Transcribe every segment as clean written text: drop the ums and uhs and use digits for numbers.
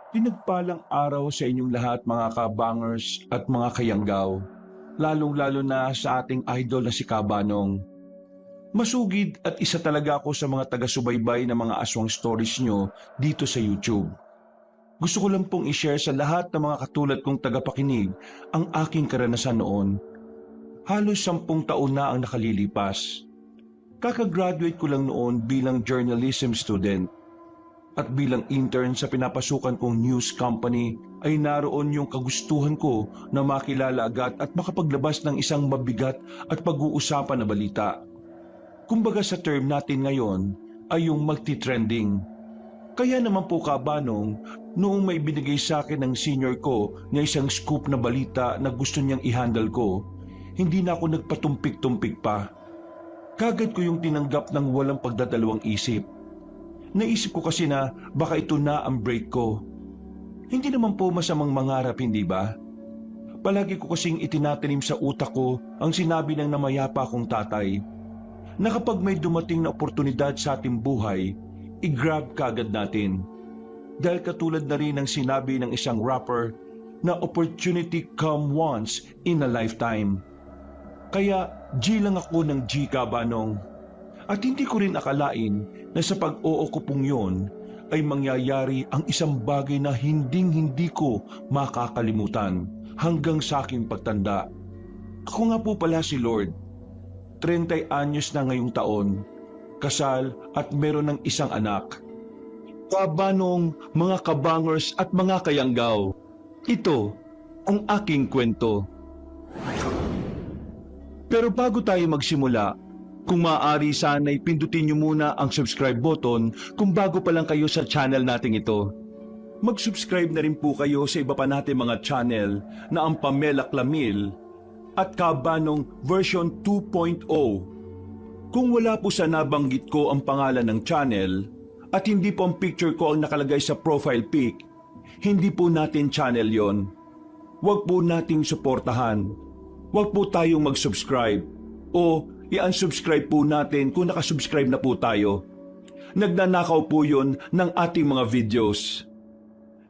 Pinagpalang araw sa inyong lahat mga kabangers at mga kayanggaw, lalong-lalo na sa ating idol na si Kabanong. Masugid at isa talaga ako sa mga taga-subaybay ng mga aswang stories nyo dito sa YouTube. Gusto ko lang pong i-share sa lahat ng mga katulad kong tagapakinig ang aking karanasan noon. Halos 10 taon na ang nakalilipas. Kakagraduate ko lang noon bilang journalism student. At bilang intern sa pinapasukan kong news company ay naroon yung kagustuhan ko na makilala agad at makapaglabas ng isang mabigat at pag-uusapan na balita. Kumbaga sa term natin ngayon ay yung multi-trending. Kaya naman po Kabanong, noong may binigay sa akin ng senior ko na isang scoop na balita na gusto niyang i-handle ko, hindi na ako nagpatumpik-tumpik pa. Kagad ko yung tinanggap ng walang pagdadalawang isip. Naisip ko kasi na baka ito na ang break ko. Hindi naman po masamang mangarap, hindi ba? Palagi ko kasing itinatanim sa utak ko ang sinabi ng namayapa kong tatay, na kapag may dumating na oportunidad sa ating buhay, i-grab kagad natin. Dahil katulad na rin ng sinabi ng isang rapper na opportunity come once in a lifetime. Kaya G lang ako ng G Kabanong. At hindi ko rin akalain na sa pag-oo ko pong yun ay mangyayari ang isang bagay na hinding-hindi ko makakalimutan hanggang sa aking pagtanda. Ako nga po pala si Lord. 30 anyos na ngayong taon, kasal at meron ng isang anak. Kabanong, mga kabangers at mga kayanggaw, ito ang aking kwento. Pero bago tayo magsimula, kung maaari sana'y pindutin niyo muna ang subscribe button kung bago pa lang kayo sa channel nating ito. Mag-subscribe na rin po kayo sa iba pa nating mga channel na ang Pamela Clamil at Kabanong version 2.0. Kung wala po sa nabanggit ko ang pangalan ng channel at hindi po ang picture ko ang nakalagay sa profile pic, hindi po natin channel yon. Huwag po nating suportahan. Huwag po tayong mag-subscribe o i-unsubscribe po natin kung nakasubscribe na po tayo. Nagnanakaw po yun ng ating mga videos.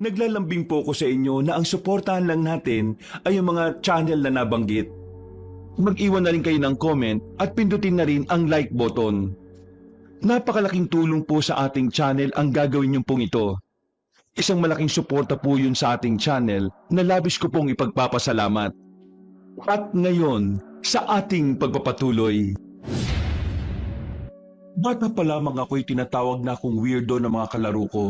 Naglalambing po ko sa inyo na ang suportahan lang natin ay yung mga channel na nabanggit. Mag-iwan na rin kayo ng comment at pindutin na rin ang like button. Napakalaking tulong po sa ating channel ang gagawin niyong pong ito. Isang malaking suporta po yun sa ating channel na labis ko pong ipagpapasalamat. At ngayon, sa ating pagpapatuloy. Bata pa lamang ako'y tinatawag na akong weirdo ng mga kalaro ko.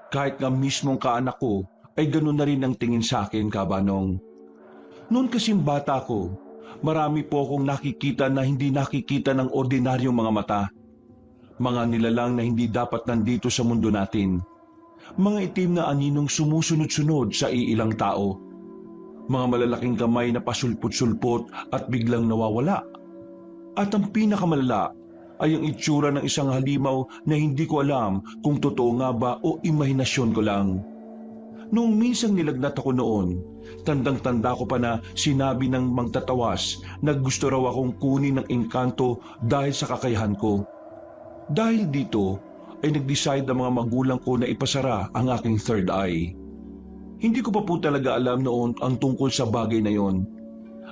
Kahit nga mismong kaanak ko ay ganun na rin ang tingin sa akin, Kabanong. Noon kasing bata ko, marami po akong nakikita na hindi nakikita ng ordinaryong mga mata. Mga nilalang na hindi dapat nandito sa mundo natin. Mga itim na aninong sumusunod-sunod sa iilang tao. Mga malalaking kamay na pasulpot-sulpot at biglang nawawala. At ang pinakamalala ay ang itsura ng isang halimaw na hindi ko alam kung totoo nga ba o imahinasyon ko lang. Noong minsang nilagnat ako noon, tandang-tanda ko pa na sinabi ng magtatawas na gusto raw akong kunin ng engkanto dahil sa kakayahan ko. Dahil dito ay nag-decide ang mga magulang ko na ipasara ang aking third eye. Hindi ko pa po talaga alam noon ang tungkol sa bagay na yon.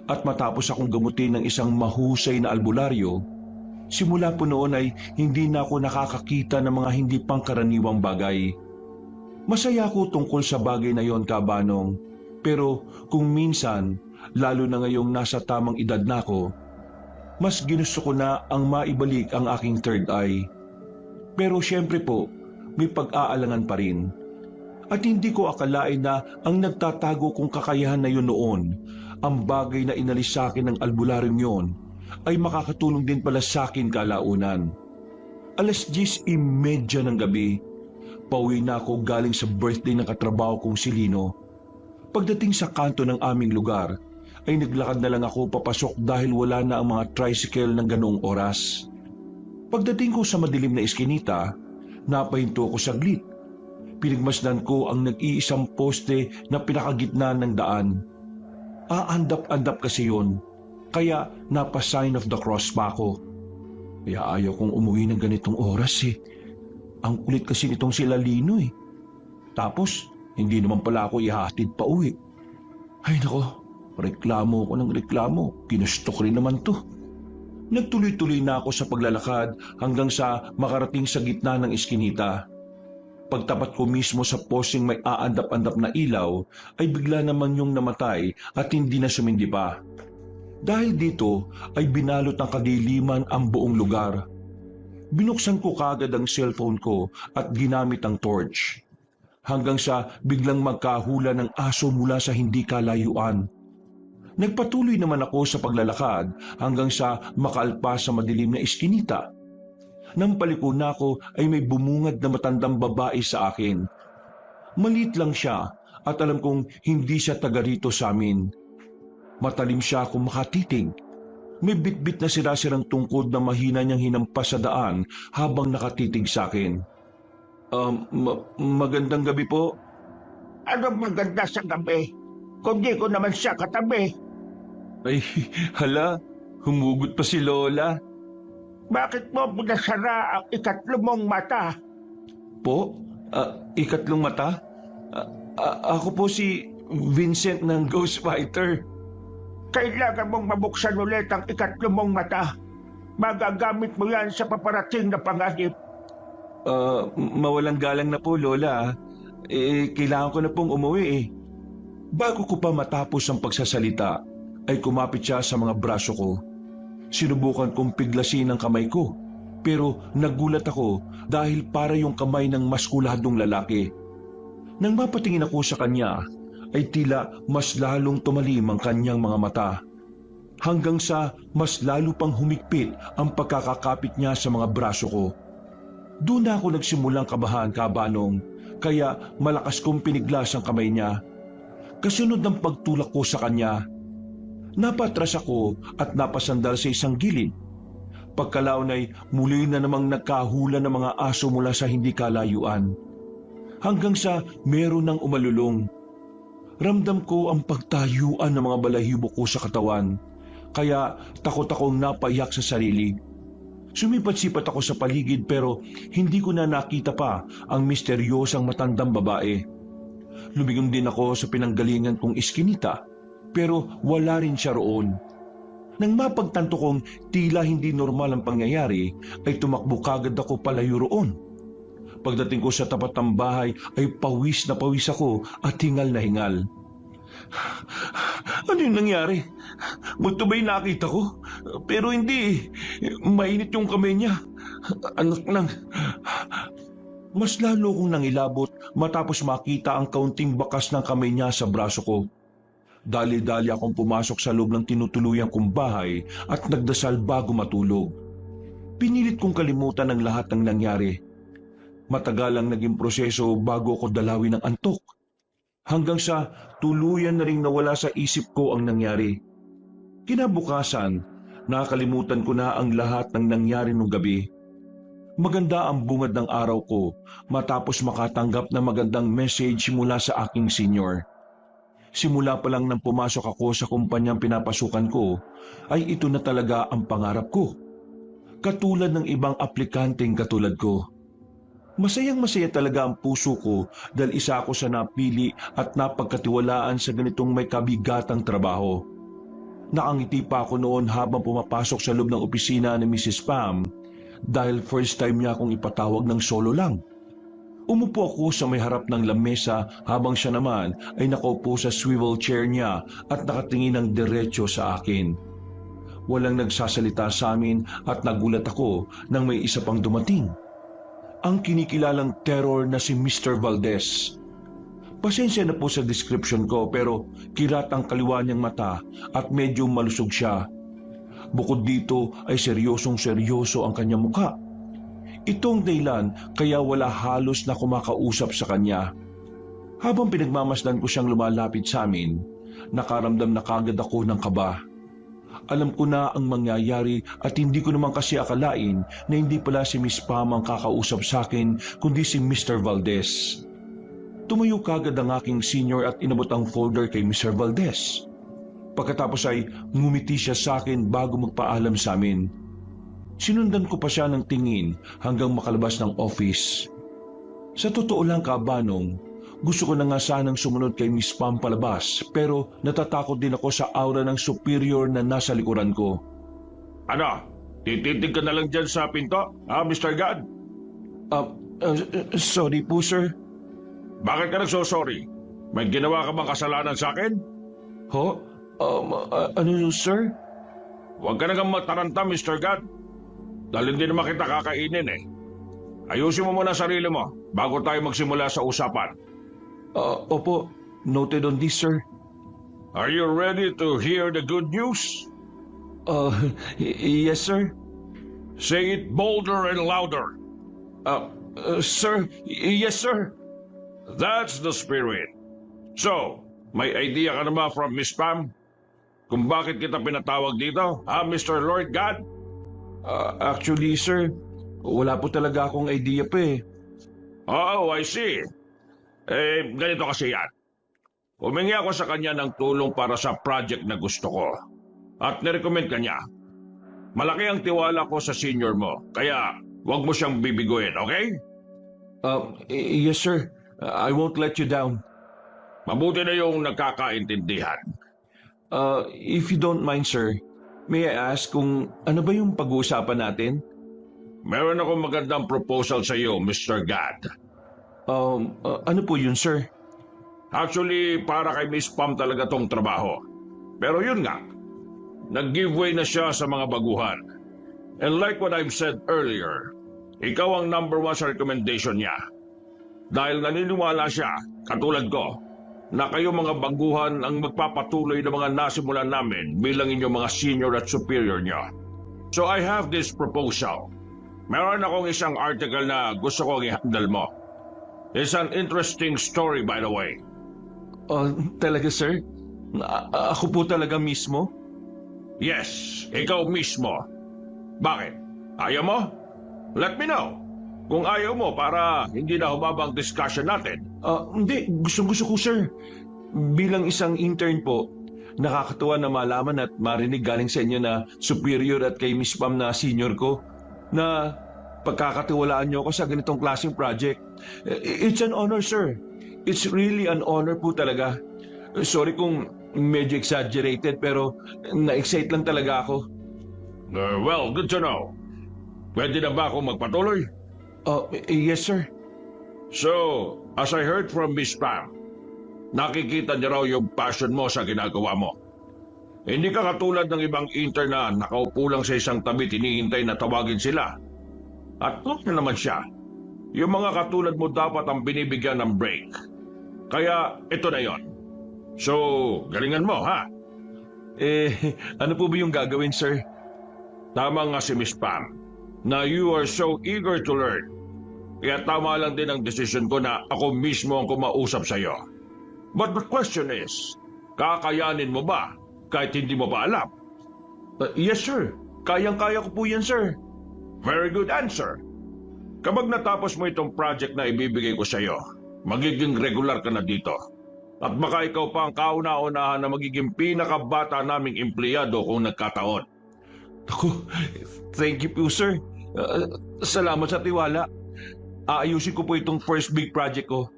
At matapos akong gamutin ng isang mahusay na albularyo, simula po noon ay hindi na ako nakakakita ng mga hindi pangkaraniwang bagay. Masaya ako tungkol sa bagay na yon, Kabanong. Pero kung minsan, lalo na ngayong nasa tamang edad na ako, mas ginusto ko na ang maibalik ang aking third eye. Pero syempre po, may pag-aalangan pa rin. At hindi ko akalain na ang nagtatago kong kakayahan na yun noon, ang bagay na inalis sa akin ng albularyong yon, ay makakatulong din pala sa akin kalaunan. 10:30 ng gabi, pauwi na ako galing sa birthday ng katrabaho kong si Lino. Pagdating sa kanto ng aming lugar, ay naglakad na lang ako papasok dahil wala na ang mga tricycle ng ganoong oras. Pagdating ko sa madilim na iskinita, napahinto ako saglit. Pinagmasdan ko ang nag-iisang poste na pinakagitna ng daan. Aandap-andap kasi yun, kaya napa-sign of the cross pa ako. Kaya ayaw kong umuwi ng ganitong oras eh. Ang kulit kasi nitong sila Lino eh. Tapos, Hindi naman pala ako ihahatid pa uwi. Ay nako, reklamo ko ng reklamo. Ginusto ko rin naman to. Nagtuloy-tuloy na ako sa paglalakad hanggang sa makarating sa gitna ng iskinita. Pagtapat ko mismo sa poseng may aandap-andap na ilaw, ay bigla naman yung namatay at hindi na sumindi pa. Dahil dito ay binalot ng kadiliman ang buong lugar. Binuksan ko kagad ang cellphone ko at ginamit ang torch. Hanggang sa biglang magkahula ng aso mula sa hindi kalayuan. Nagpatuloy naman ako sa paglalakad hanggang sa makaalpas sa madilim na iskinita. Nang paliko na ako ay may bumungad na matandang babae sa akin. Maliit lang siya at alam kong hindi siya taga rito sa amin. Matalim siya kung makatitig. May bitbit na sirasirang tungkod na mahina niyang hinampas sa daan habang nakatitig sa akin. Magandang gabi po. Ano maganda sa gabi? Kundi ko naman siya katabi. Ay, hala, humugot pa si Lola. Bakit mo pinasara ang ikatlo mong mata? Po? Ikatlong mata? Ako po si Vincent ng Ghost Fighter. Kailangan mong mabuksan ulit ang ikatlo mong mata. Magagamit mo yan sa paparating na panganib. Mawalang galang na po, Lola. Kailangan ko na pong umuwi. Bago ko pa matapos ang pagsasalita, ay kumapit siya sa mga braso ko. Sinubukan kong piglasin ang kamay ko, pero nagulat ako dahil para yung kamay ng maskuladong lalaki. Nang mapatingin ako sa kanya, ay tila mas lalong tumalim ang kanyang mga mata. Hanggang sa mas lalo pang humigpit ang pagkakakapit niya sa mga braso ko. Doon na ako nagsimulang kabahan, Kabanong, kaya malakas kong piniglas ang kamay niya. Kasunod ng pagtulak ko sa kanya, napatras ako at napasandal sa isang gilid. Pagkalaon ay muli na namang nagkahula ng mga aso mula sa hindi kalayuan. Hanggang sa meron ng umalulong. Ramdam ko ang pagtayuan ng mga balahibo ko sa katawan, kaya takot akong napaiyak sa sarili. Sumipat-sipat ako sa paligid pero hindi ko na nakita pa ang misteryosang matandang babae. Lumingon din ako sa pinanggalingan kong iskinita, pero wala rin siya roon. Nang mapagtanto kong tila hindi normal ang pangyayari, ay tumakbo kagad ako palayo roon. Pagdating ko sa tapat ng bahay ay pawis na pawis ako at hingal na hingal. Ano yung nangyari? Multo ba yung nakita ko? Pero hindi. Mainit yung kamay niya. Anak lang. Mas lalo kong nangilabot matapos makita ang kaunting bakas ng kamay niya sa braso ko. Dali-dali akong pumasok sa loob ng tinutuluyang kong bahay at nagdasal bago matulog. Pinilit kong kalimutan ang lahat ng nangyari. Matagal ang naging proseso bago ako dalawin ng antok. Hanggang sa tuluyan na ring nawala sa isip ko ang nangyari. Kinabukasan, nakalimutan ko na ang lahat ng nangyari nung gabi. Maganda ang bungad ng araw ko matapos makatanggap ng magandang message mula sa aking senior. Simula pa lang nang pumasok ako sa kumpanyang pinapasukan ko, ay ito na talaga ang pangarap ko. Katulad ng ibang aplikanteng katulad ko. Masayang-masaya talaga ang puso ko dahil isa ako sa napili at napagkatiwalaan sa ganitong may kabigatang trabaho. Nakangiti pa ako noon habang pumapasok sa loob ng opisina ni Mrs. Pam dahil first time niya akong ipatawag ng solo lang. Umupo ako sa may harap ng lamesa habang siya naman ay nakaupo sa swivel chair niya at nakatingin ng diretso sa akin. Walang nagsasalita sa amin at nagulat ako nang may isa pang dumating. Ang kinikilalang terror na si Mr. Valdez. Pasensya na po sa description ko pero kirat ang kaliwa niyang mata at medyo malusog siya. Bukod dito ay seryosong-seryoso ang kanyang mukha. Itong dahilan kaya wala halos na kumakausap sa kanya. Habang pinagmamasdan ko siyang lumalapit sa amin, nakaramdam na kagad ako ng kaba. Alam ko na ang mangyayari at hindi ko naman kasi akalain na hindi pala si Miss Pam ang kakausap sa akin kundi si Mr. Valdez. Tumayo kagad ang aking senior at inabot ang folder kay Mr. Valdez. Pagkatapos ay ngumiti siya sa akin bago magpaalam sa amin. Sinundan ko pa siya ng tingin hanggang makalabas ng office. Sa totoo lang, Kabanong, Gusto ko na nga sanang sumunod kay Miss Pam palabas, pero natatakot din ako sa aura ng superior na nasa likuran ko. Ano? Tititig ka na lang dyan sa pinto, Mr. God? Sorry po, sir. Bakit ka nagsosorry? May ginawa ka bang kasalanan sa akin? Ho? Ano yun, sir? Huwag ka nagang mataranta, Mr. God. Dahil hindi naman kita kakainin eh. Ayusin mo muna sarili mo bago tayo magsimula sa usapan. Opo. Noted on this, sir. Are you ready to hear the good news? Yes, sir. Say it bolder and louder. Sir, yes, sir. That's the spirit. So, may idea ka na ba from Miss Pam? Kung bakit kita pinatawag dito, Mr. Lord God? Actually, sir, wala po talaga akong idea pa eh. Oh, I see. Ganito kasi yan. Humingi ako sa kanya ng tulong para sa project na gusto ko. At nirecommend ka niya. Malaki ang tiwala ko sa senior mo, kaya huwag mo siyang bibiguin, okay? Yes, sir. I won't let you down. Mabuti na yung nagkakaintindihan. If you don't mind, sir, may I ask kung ano ba yung pag-uusapan natin? Meron akong magandang proposal sa iyo, Mr. God. Ano po yun, sir? Actually, para kay Miss Pam talaga tong trabaho. Pero yun nga, nag-giveaway na siya sa mga baguhan. And like what I've said earlier, ikaw ang number 1 sa recommendation niya. Dahil naniniwala siya, katulad ko, na kayo mga baguhan ang magpapatuloy ng mga nasimulan namin bilang inyong mga senior at superior niyo. So I have this proposal. Meron akong isang article na gusto kong i-handle mo. It's an interesting story, by the way. Talaga, sir? Ako po talaga mismo? Yes, ikaw mismo. Bakit? Ayaw mo? Let me know. Kung ayaw mo para hindi na humabang discussion natin. Hindi. Gusto ko, sir. Bilang isang intern po, nakakatuwa na malaman at marinig galing sa inyo na superior at kay Miss Pam na senior ko na pagkakatiwalaan niyo ako sa ganitong klaseng project. It's an honor, sir. It's really an honor po talaga. Sorry kung medyo exaggerated pero na-excite lang talaga ako. Well, good to know. Pwede na ba akong magpatuloy? Yes, sir. So, as I heard from Miss Pam, nakikita niya raw yung passion mo sa ginagawa mo. Hindi ka katulad ng ibang intern na nakaupo lang sa isang tabi tinihintay na tawagin sila. At kung na naman siya, yung mga katulad mo dapat ang binibigyan ng break. Kaya ito na yon. So, galingan mo, ha? Ano po ba yung gagawin, sir? Tama nga si Miss Pam, na you are so eager to learn. Kaya tama lang din ang desisyon ko na ako mismo ang kumausap sa iyo. But the question is, kakayanin mo ba kahit hindi mo pa alam? Yes, sir. Kayang-kaya ko po yan, sir. Very good answer. Kapag natapos mo itong project na ibibigay ko sa iyo, magiging regular ka na dito. At baka ikaw pa ang kauna-unahan na magiging pinakabata naming empleyado kung nagkataon. Ako, thank you po, sir. Salamat sa tiwala. Aayusin ko po itong first big project ko.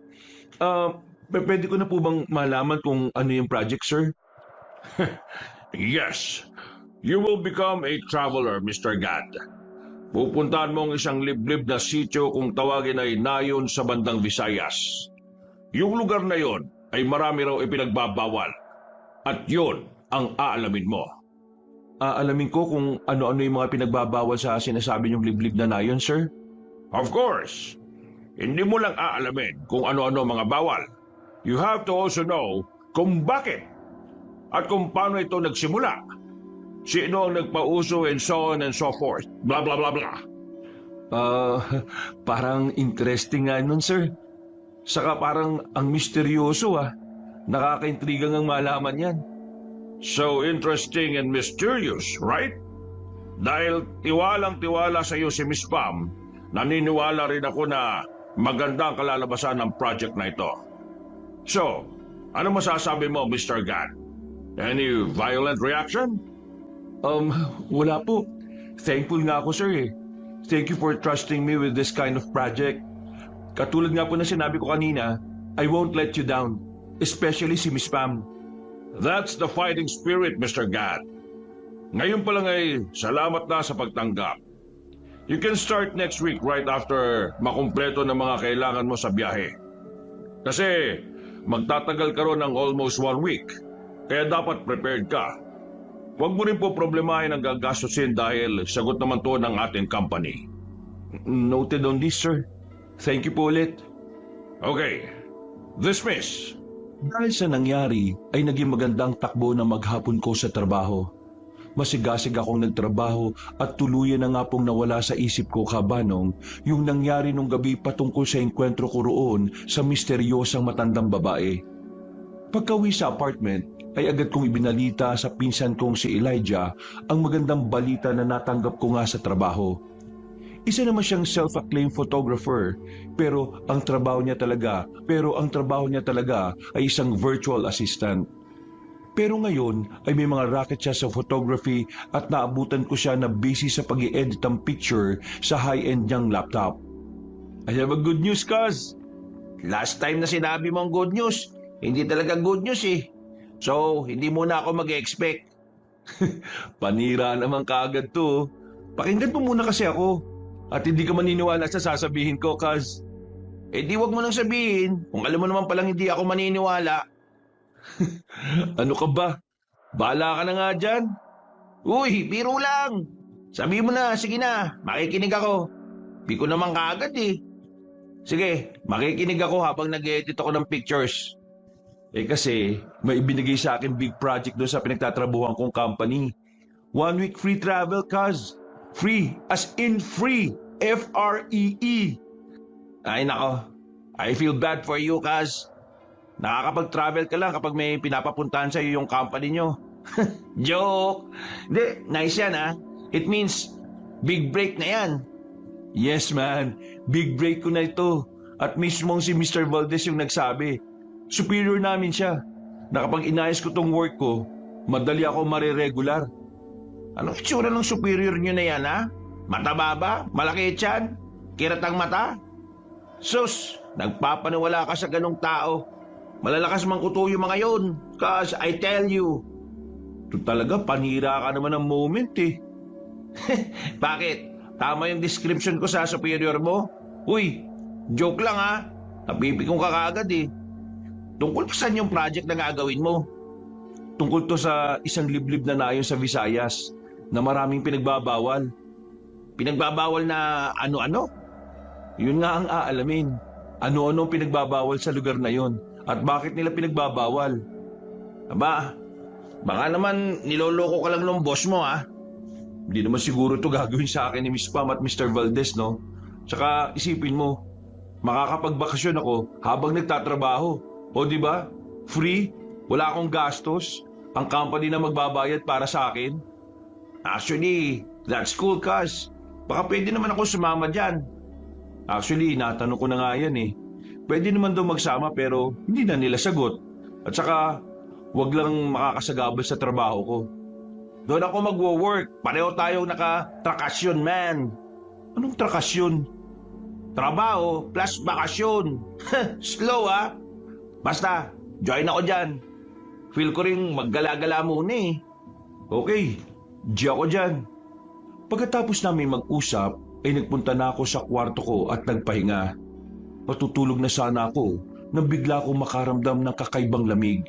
Pwede ko na po bang malaman kung ano yung project, sir? Yes. You will become a traveler, Mr. God. Pupuntahan mo ang isang liblib na sitio kung tawagin ay Nayon sa bandang Visayas. Yung lugar na yon ay marami raw ipinagbabawal. At yon ang aalamin mo. Aalamin ko kung ano-ano yung mga pinagbabawal sa sinasabi niyong liblib na Nayon, sir? Of course. Hindi mo lang aalamin kung ano-ano mga bawal. You have to also know kung bakit. At kung paano ito nagsimula. Sino ang nagpauso and so on and so forth. Blah, blah, blah, blah. Parang interesting nga nun, sir. Saka parang ang misteryoso, Nakakaintrigang ang malaman yan. So interesting and mysterious, right? Dahil tiwalang-tiwala sa iyo si Miss Pam, naniniwala rin ako na maganda ang kalalabasan ng project na ito. So, ano masasabi mo, Mr. God? Any violent reaction? Wala po. Thankful nga ako, sir, Thank you for trusting me with this kind of project. Katulad nga po na sinabi ko kanina, I won't let you down, especially si Miss Pam. That's the fighting spirit, Mr. Gat. Ngayon pa lang ay salamat na sa pagtanggap. You can start next week right after makumpleto ng mga kailangan mo sa biyahe. Kasi magtatagal ka ron ng almost 1 week, kaya dapat prepared ka. Huwag mo rin po problemahin ang gagastusin dahil sagot naman to ng ating company. Noted on this, sir. Thank you po ulit. Okay, dismiss. Dahil sa nangyari ay naging magandang takbo na maghapon ko sa trabaho. Masigasig akong nagtrabaho at tuluyan na nga pong nawala sa isip ko, Kabanong, yung nangyari nung gabi patungkol sa engkwentro ko roon sa misteryosang matandang babae. Pagka-uwi sa apartment ay agad kong ibinalita sa pinsan kong si Elijah ang magandang balita na natanggap ko nga sa trabaho. Isa naman siyang self-acclaimed photographer pero ang trabaho niya talaga ay isang virtual assistant. Pero ngayon ay may mga racket siya sa photography at naabutan ko siya na busy sa pag-i-edit ng picture sa high-end niyang laptop. I have a good news, cuz. Last time na sinabi mo ang good news, hindi talaga good news eh. So, hindi muna ako mag-expect. Panira naman kaagad to. Pakinggan mo muna kasi ako. At hindi ka maniniwala sa sasabihin ko, cuz. Eh di wag mo nang sabihin, kung alam mo naman palang hindi ako maniniwala. Ano ka ba? Bahala ka na nga dyan. Uy, biro lang. Sabi mo na, sige na, makikinig ako. Di ko naman kaagad eh. Sige, makikinig ako habang nag-edit ako ng pictures. Eh kasi, may ibinigay sa akin big project doon sa pinagtatrabuhan kong company. 1 week free travel, cuz. Free, as in free. F-R-E-E. Ay nako, I feel bad for you, cuz. Nakakapag-travel ka lang kapag may pinapapuntahan sa'yo yung company nyo. Joke! Hindi, nice yan ha. It means big break na yan. Yes man, big break ko na ito. At mismong si Mr. Valdez yung nagsabi. Superior namin siya. Na kapag inayos ko tong work ko, madali ako mariregular. Anong itsura ng superior nyo na yan ha? Mataba ba? Malaki tiyan? Kiratang mata? Sus, nagpapaniwala ka sa ganong tao. Malalakas mang kuto yung mga yun. Cause I tell you. Ito talaga, panira ka naman ng moment eh. Bakit? Tama yung description ko sa superior mo? Uy, joke lang ha. Napipikong ka kaagad eh. Tungkol pa saan yung project na gagawin mo? Tungkol to sa isang liblib na nayon sa Visayas na maraming pinagbabawal. Pinagbabawal na ano-ano? Yun nga ang aalamin. Ano-ano pinagbabawal sa lugar na yon at bakit nila pinagbabawal. Aba, baka naman niloloko ka lang ng boss mo ha? Hindi naman siguro to gagawin sa akin ni Miss Pam at Mr. Valdez, no? Tsaka isipin mo, makakapagbakasyon ako habang nagtatrabaho. O di ba? Free, wala akong gastos, ang company na magbabayad para sa akin. Actually, that's cool cuz. Baka pwede naman ako sumama dyan. Actually, natanong ko na nga yan eh. Pwede naman daw magsama pero hindi na nila sagot. At saka, wag lang makakasagabal sa trabaho ko. Doon ako magwo-work. Pareho tayong naka-trakasyon, man. Anong trakasyon? Trabaho plus bakasyon. Slow, ha? Basta, join ako dyan. Feel ko rin maggala-gala muna eh. Okay, di ako dyan. Pagkatapos namin mag-usap, ay nagpunta na ako sa kwarto ko at nagpahinga. Matutulog na sana ako nang bigla akong makaramdam ng kakaibang lamig.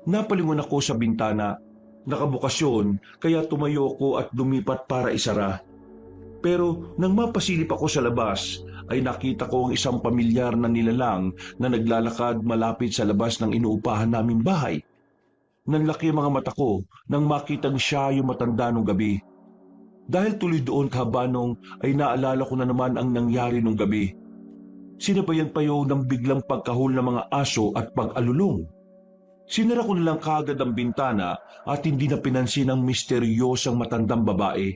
Napalingon ako sa bintana. Nakabukasyon kaya tumayo ako at lumipat para isara. Pero nang mapasilip ako sa labas ay nakita ko ang isang pamilyar na nilalang na naglalakad malapit sa labas ng inuupahan naming bahay. Nanlaki ang mga mata ko nang makitang siya yung matanda nung gabi. Dahil tuloy doon, Kabanong, ay naalala ko na naman ang nangyari nung gabi. Sinabayan pa yun ng biglang pagkahol ng mga aso at pag-alulong. Sinara ko nilang kagad ang bintana at hindi na pinansin ang misteryosang matandang babae.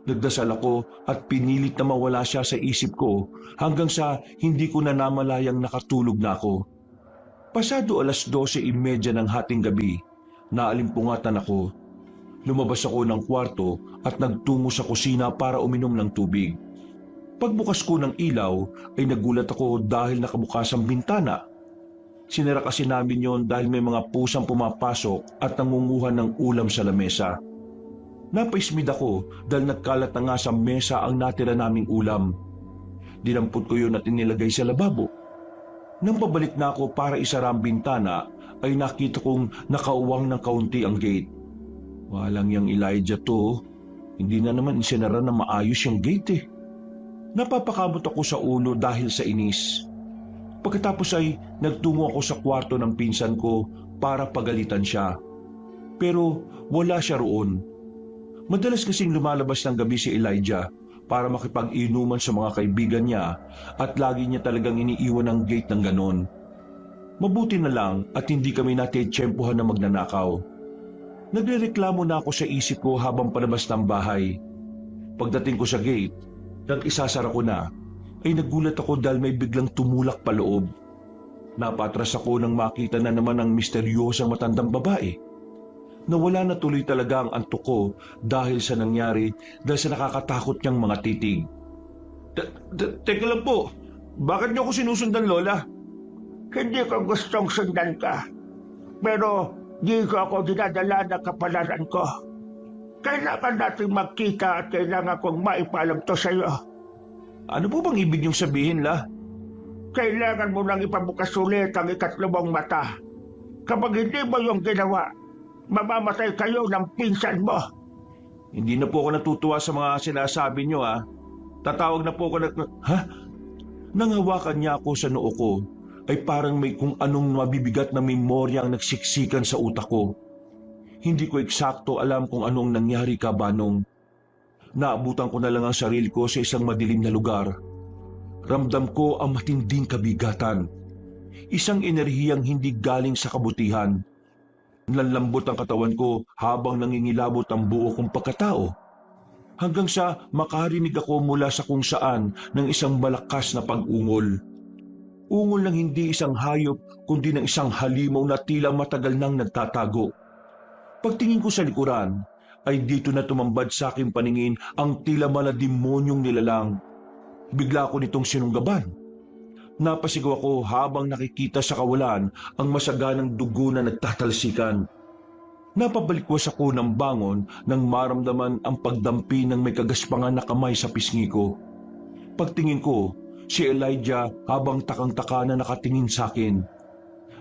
Nagdasal ako at pinilit na mawala siya sa isip ko hanggang sa hindi ko na namalayang nakatulog na ako. Pasado 12:30 ng hating gabi, naalimpungatan ako. Lumabas ako ng kwarto at nagtungo sa kusina para uminom ng tubig. Pagbukas ko ng ilaw ay nagulat ako dahil nakabukas ang bintana Sinara kasi namin yon dahil may mga pusang pumapasok at nangunguha ng ulam sa lamesa. Napaismid ako dahil nagkalat na nga sa mesa ang natira naming ulam. Dinampot ko yun at inilagay sa lababo. Nang pabalik na ako para isara ang bintana, ay nakita kong nakauwang ng kaunti ang gate. Walang yang Elijah to. Hindi na naman isinara na maayos yung gate eh. Napapakamot ako sa ulo dahil sa inis. Pagkatapos ay nagtungo ako sa kwarto ng pinsan ko para pagalitan siya. Pero wala siya roon. Madalas kasing lumalabas ng gabi si Elijah para makipag-inuman sa mga kaibigan niya at lagi niya talagang iniiwan ang gate ng ganon. Mabuti na lang at hindi kami natitsyempohan na magnanakaw. Nagrereklamo na ako sa isip ko habang palabas ng bahay. Pagdating ko sa gate, nang isasara ko na, ay nagulat ako dahil may biglang tumulak pa loob. Napatras ako nang makita na naman ang misteryosang matandang babae. Nawala na tuloy talaga ang antok ko dahil sa nangyari dahil sa nakakatakot niyang mga titig. Teka lang po, bakit niyo ako sinusundan, Lola? Hindi ko gustong sundan ka. Pero di ko ako dinadala ng kapalaran ko. Kailangan natin magkita at kailangan kong maipalam to sa iyo. Ano po bang ibig niyong sabihin, La? Kailangan mo nang ipabukas ulit ang ikatlo mong mata. Kapag hindi mo yung ginawa, mamamatay kayo ng pinsan mo. Hindi na po ako natutuwa sa mga sinasabi niyo, ha? Tatawag na po ako na... Ha? Nang hawakan niya ako sa noo ko, ay parang may kung anong mabibigat na memorya ang nagsiksikan sa utak ko. Hindi ko eksakto alam kung anong nangyari, Kabanong. Naabutan ko na lang ang sarili ko sa isang madilim na lugar. Ramdam ko ang matinding kabigatan. Isang enerhiyang hindi galing sa kabutihan. Nanlambot ang katawan ko habang nangingilabot ang buo kong pagkatao. Hanggang sa makarinig ako mula sa kung saan ng isang malakas na pag-ungol. Ungol ng hindi isang hayop kundi ng isang halimaw na tila matagal nang nagtatago. Pagtingin ko sa likuran, ay dito na tumambad sa aking paningin ang tila malademonyong nilalang. Bigla ko nitong sinunggaban. Napasigaw ako habang nakikita sa kawalan ang masaganang dugo na nagtatalsikan. Napabalikwas ako ng bangon nang maramdaman ang pagdampi ng may kagaspangan na kamay sa pisngi ko. Pagtingin ko, si Elijah habang takang-taka na nakatingin sa akin.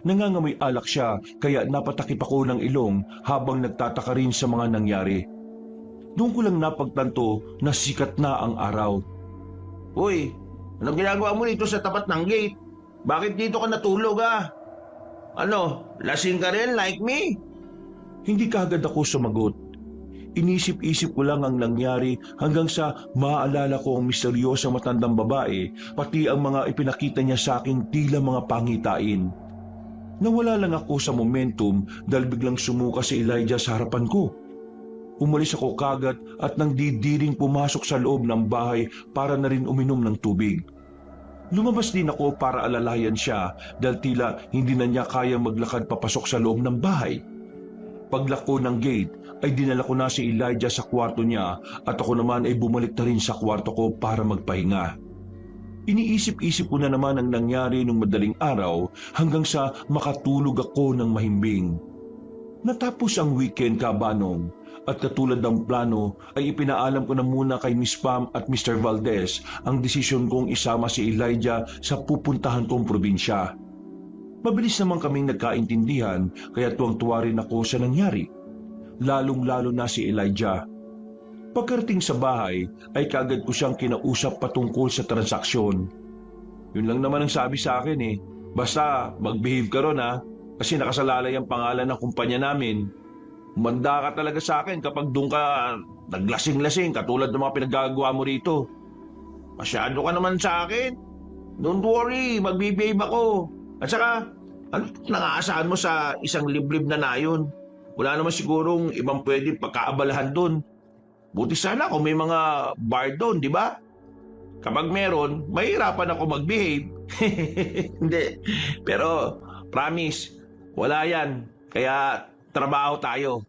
Nangangamoy alak siya kaya napatakip ako ng ilong habang nagtataka rin sa mga nangyari. Doon ko lang napagtanto na sikat na ang araw. Uy, anong ginagawa mo dito sa tapat ng gate? Bakit dito ka natulog, ha? Ano, lasing ka rin like me? Hindi kaagad ako sumagot. Inisip-isip ko lang ang nangyari hanggang sa maaalala ko ang misteryosang matandang babae pati ang mga ipinakita niya sa akin tila mga pangitain. Nawala lang ako sa momentum dahil biglang sumuka si Elijah sa harapan ko. Umalis ako kagad at nang didiring pumasok sa loob ng bahay para na rin uminom ng tubig. Lumabas din ako para alalayan siya dahil tila hindi na niya kaya maglakad papasok sa loob ng bahay. Paglako ng gate ay dinala ko na si Elijah sa kwarto niya at ako naman ay bumalik na rin sa kwarto ko para magpahinga. Iniisip-isip ko na naman ang nangyari nung madaling araw hanggang sa makatulog ako ng mahimbing. Natapos ang weekend, Kabanong, at katulad ng plano ay ipinaalam ko na muna kay Miss Pam at Mr. Valdez ang desisyon kong isama si Elijah sa pupuntahan kong probinsya. Mabilis naman kaming nagkaintindihan kaya tuwang-tuwa rin ako sa nangyari, lalong-lalo na si Elijah. Pagkarating sa bahay ay kagad ko siyang kinausap patungkol sa transaksyon. Yun lang naman ang sabi sa akin eh. Basta mag-behave ka ron ha, kasi nakasalalay ang pangalan ng kumpanya namin. Umanda ka talaga sa akin kapag doon ka naglasing-lasing katulad ng mga pinagagawa mo rito. Masyado ka naman sa akin. Don't worry, mag-behave ako. At saka, ano nangaasahan mo sa isang liblib na nayon? Wala naman sigurong ibang pwedeng pagkaabalahan doon. Buti sana kung may mga bar doon, di ba? Kapag meron, mahirapan ako mag-behave. Hindi. Pero, promise, wala yan. Kaya, trabaho tayo.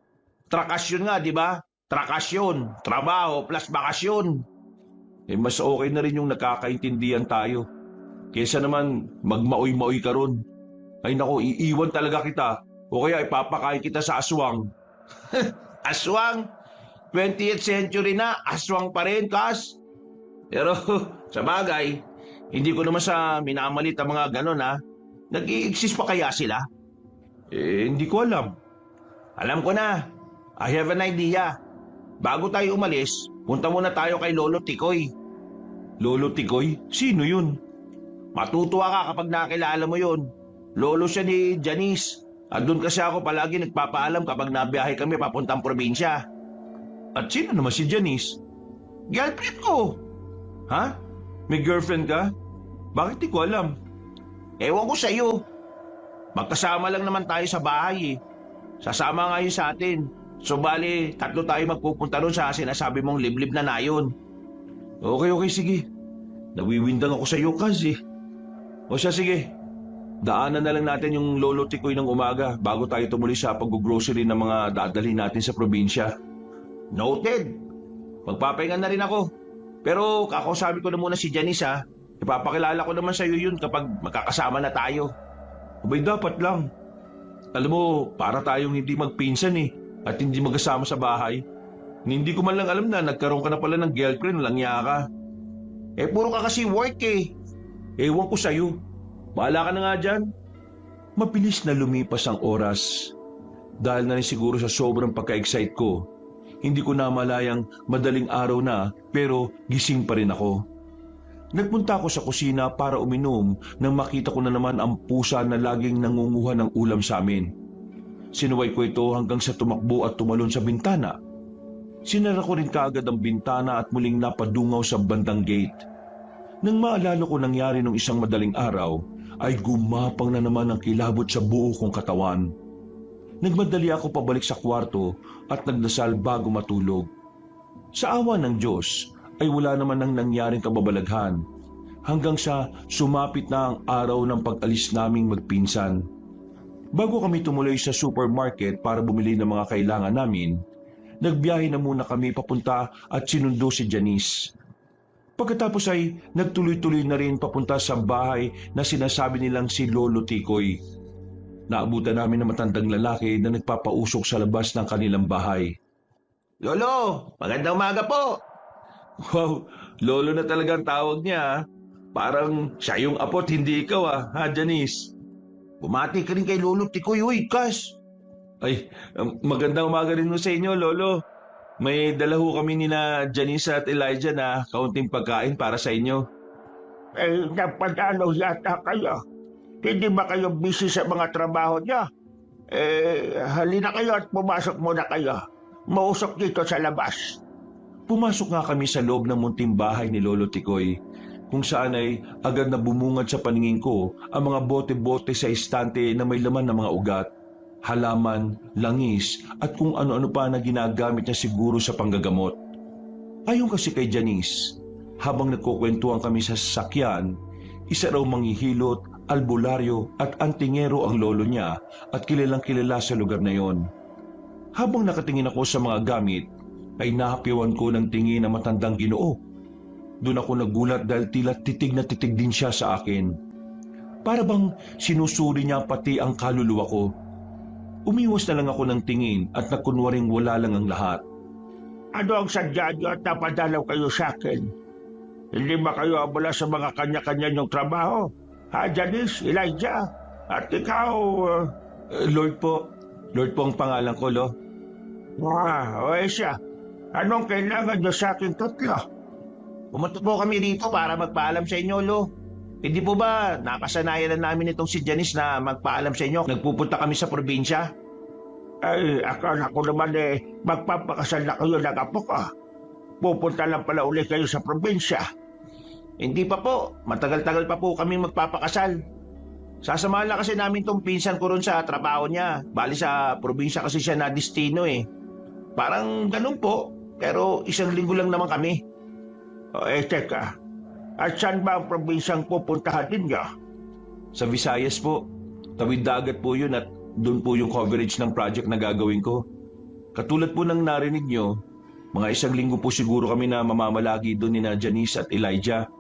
Trakasyon nga, di ba? Trakasyon, trabaho plus bakasyon. Eh, mas okay na rin yung nakakaintindihan tayo. Kesa naman, magmaoy-maoy ka ron. Ay nako, iiwan talaga kita o kaya ipapakain kita sa aswang. Aswang? 20th century na, aswang pa rin, Kas. Pero sa bagay, hindi ko naman sa minamalit ang mga ganon ha. Nag-i-exist pa kaya sila? Hindi ko alam. Alam ko na. I have an idea. Bago tayo umalis, punta muna tayo kay Lolo Tikoy. Lolo Tikoy? Sino yun? Matutuwa ka kapag nakilala mo yun. Lolo siya ni Janice. At doon kasi ako palagi nagpapaalam kapag nabiyahe kami papuntang probinsya. At sino naman si Janice? Girlfriend ko. Ha? May girlfriend ka? Bakit di ko alam? Ewan ko sa'yo. Magkasama lang naman tayo sa bahay eh. Sasama nga yun sa atin. So bali, 3 tayo magpupunta ron sa sinasabi mong liblib na nayon. Okay, sige. Nawiwindang ako sa iyo kasi. O siya, sige. Daanan na lang natin yung Lolo Tikoy ng umaga bago tayo tumuloy sa pag-grocery ng mga dadalhin natin sa probinsya. Noted. Magpapahinga na rin ako. Pero kakausapin ko na muna si Janice ha. Ipapakilala ko naman sa iyo yun kapag magkakasama na tayo. Abay, dapat lang. Alam mo, para tayong hindi magpinsan eh at hindi magkasama sa bahay. Hindi ko man lang alam na nagkaroon ka na pala ng girlfriend, langya ka. Puro ka kasi work eh. Ewan ko sa'yo. Bahala ka na nga dyan. Mabilis na lumipas ang oras. Dahil na rin siguro sa sobrang pagka-excite ko, hindi ko na malayang madaling araw na pero gising pa rin ako. Nagpunta ako sa kusina para uminom nang makita ko na naman ang pusa na laging nangunguha ng ulam sa amin. Sinuway ko ito hanggang sa tumakbo at tumalon sa bintana. Sinara ko rin kaagad ang bintana at muling napadungaw sa bandang gate. Nang maalala ko nangyari nung isang madaling araw, ay gumapang na naman ang kilabot sa buo kong katawan. Nagmadali ako pabalik sa kwarto at nagdasal bago matulog. Sa awa ng Diyos ay wala naman nang nangyaring kababalaghan hanggang sa sumapit na ang araw ng pag-alis naming magpinsan. Bago kami tumuloy sa supermarket para bumili ng mga kailangan namin, nagbiyahe na muna kami papunta at sinundo si Janice. Pagkatapos ay nagtuloy-tuloy na rin papunta sa bahay na sinasabi nilang si Lolo Tikoy. Naabutan namin ng matandang lalaki na nagpapausok sa labas ng kanilang bahay. Lolo, magandang umaga po. Wow, Lolo na talagang tawag niya. Parang siya yung apot, hindi ikaw ha Janice? Bumati ka rin kay Lolo Tikoy, uy, Kas. Ay, magandang umaga rin mo sa inyo, Lolo. May dala ho kami ni na Janice at Elijah na kaunting pagkain para sa inyo. Napadalo yata kayo. Hindi ba kayo busy sa mga trabaho niyo? Halina kayo at pumasok muna kayo. Mausok dito sa labas. Pumasok nga kami sa loob ng munting bahay ni Lolo Tikoy, kung saan ay agad na bumungad sa paningin ko ang mga bote-bote sa estante na may laman ng mga ugat, halaman, langis at kung ano-ano pa na ginagamit niya siguro sa panggagamot. Ayon kasi kay Janice, habang nagkukwentuhan kami sa sasakyan, isa raw manghihilot, albularyo at antingero ang lolo niya at kilalang kilala sa lugar na yon. Habang nakatingin ako sa mga gamit, ay nahapiwan ko ng tingin na matandang Ginoo. Doon ako nagulat dahil tila titig na titig din siya sa akin. Para bang sinusuri niya pati ang kaluluwa ko. Umiwas na lang ako ng tingin at nakunwaring wala lang ang lahat. Ano ang sadya niyo at napadalaw kayo sa akin? Hindi ba kayo abala sa mga kanya-kanya niyong trabaho? Ha, Janice, Elijah, at ikaw... Lord po. Lord po ang pangalan ko, Lo. o siya. Anong kailangan niyo sa aking tatlo? Pumunta po kami dito para magpaalam sa inyo, Lo. Hindi po ba nakasanayan na namin itong si Janice na magpaalam sa inyo? Nagpupunta kami sa probinsya. Ay, akala ko naman magpapakasal na kayo ng apo ko. Pupunta lang pala ulit kayo sa probinsya. Hindi pa po. Matagal-tagal pa po kami magpapakasal. Sasamahan lang kasi namin tong pinsan ko ron sa trabaho niya. Bali sa probinsya kasi siya na destino eh. Parang ganun po. Pero 1 linggo lang naman kami. Teka. At saan ba ang probinsyang pupuntahan ninyo? Sa Visayas po. Tawid dagat po yun at doon po yung coverage ng project na gagawin ko. Katulad po ng narinig nyo, mga 1 linggo po siguro kami na mamamalagi doon ni na Janice at Elijah.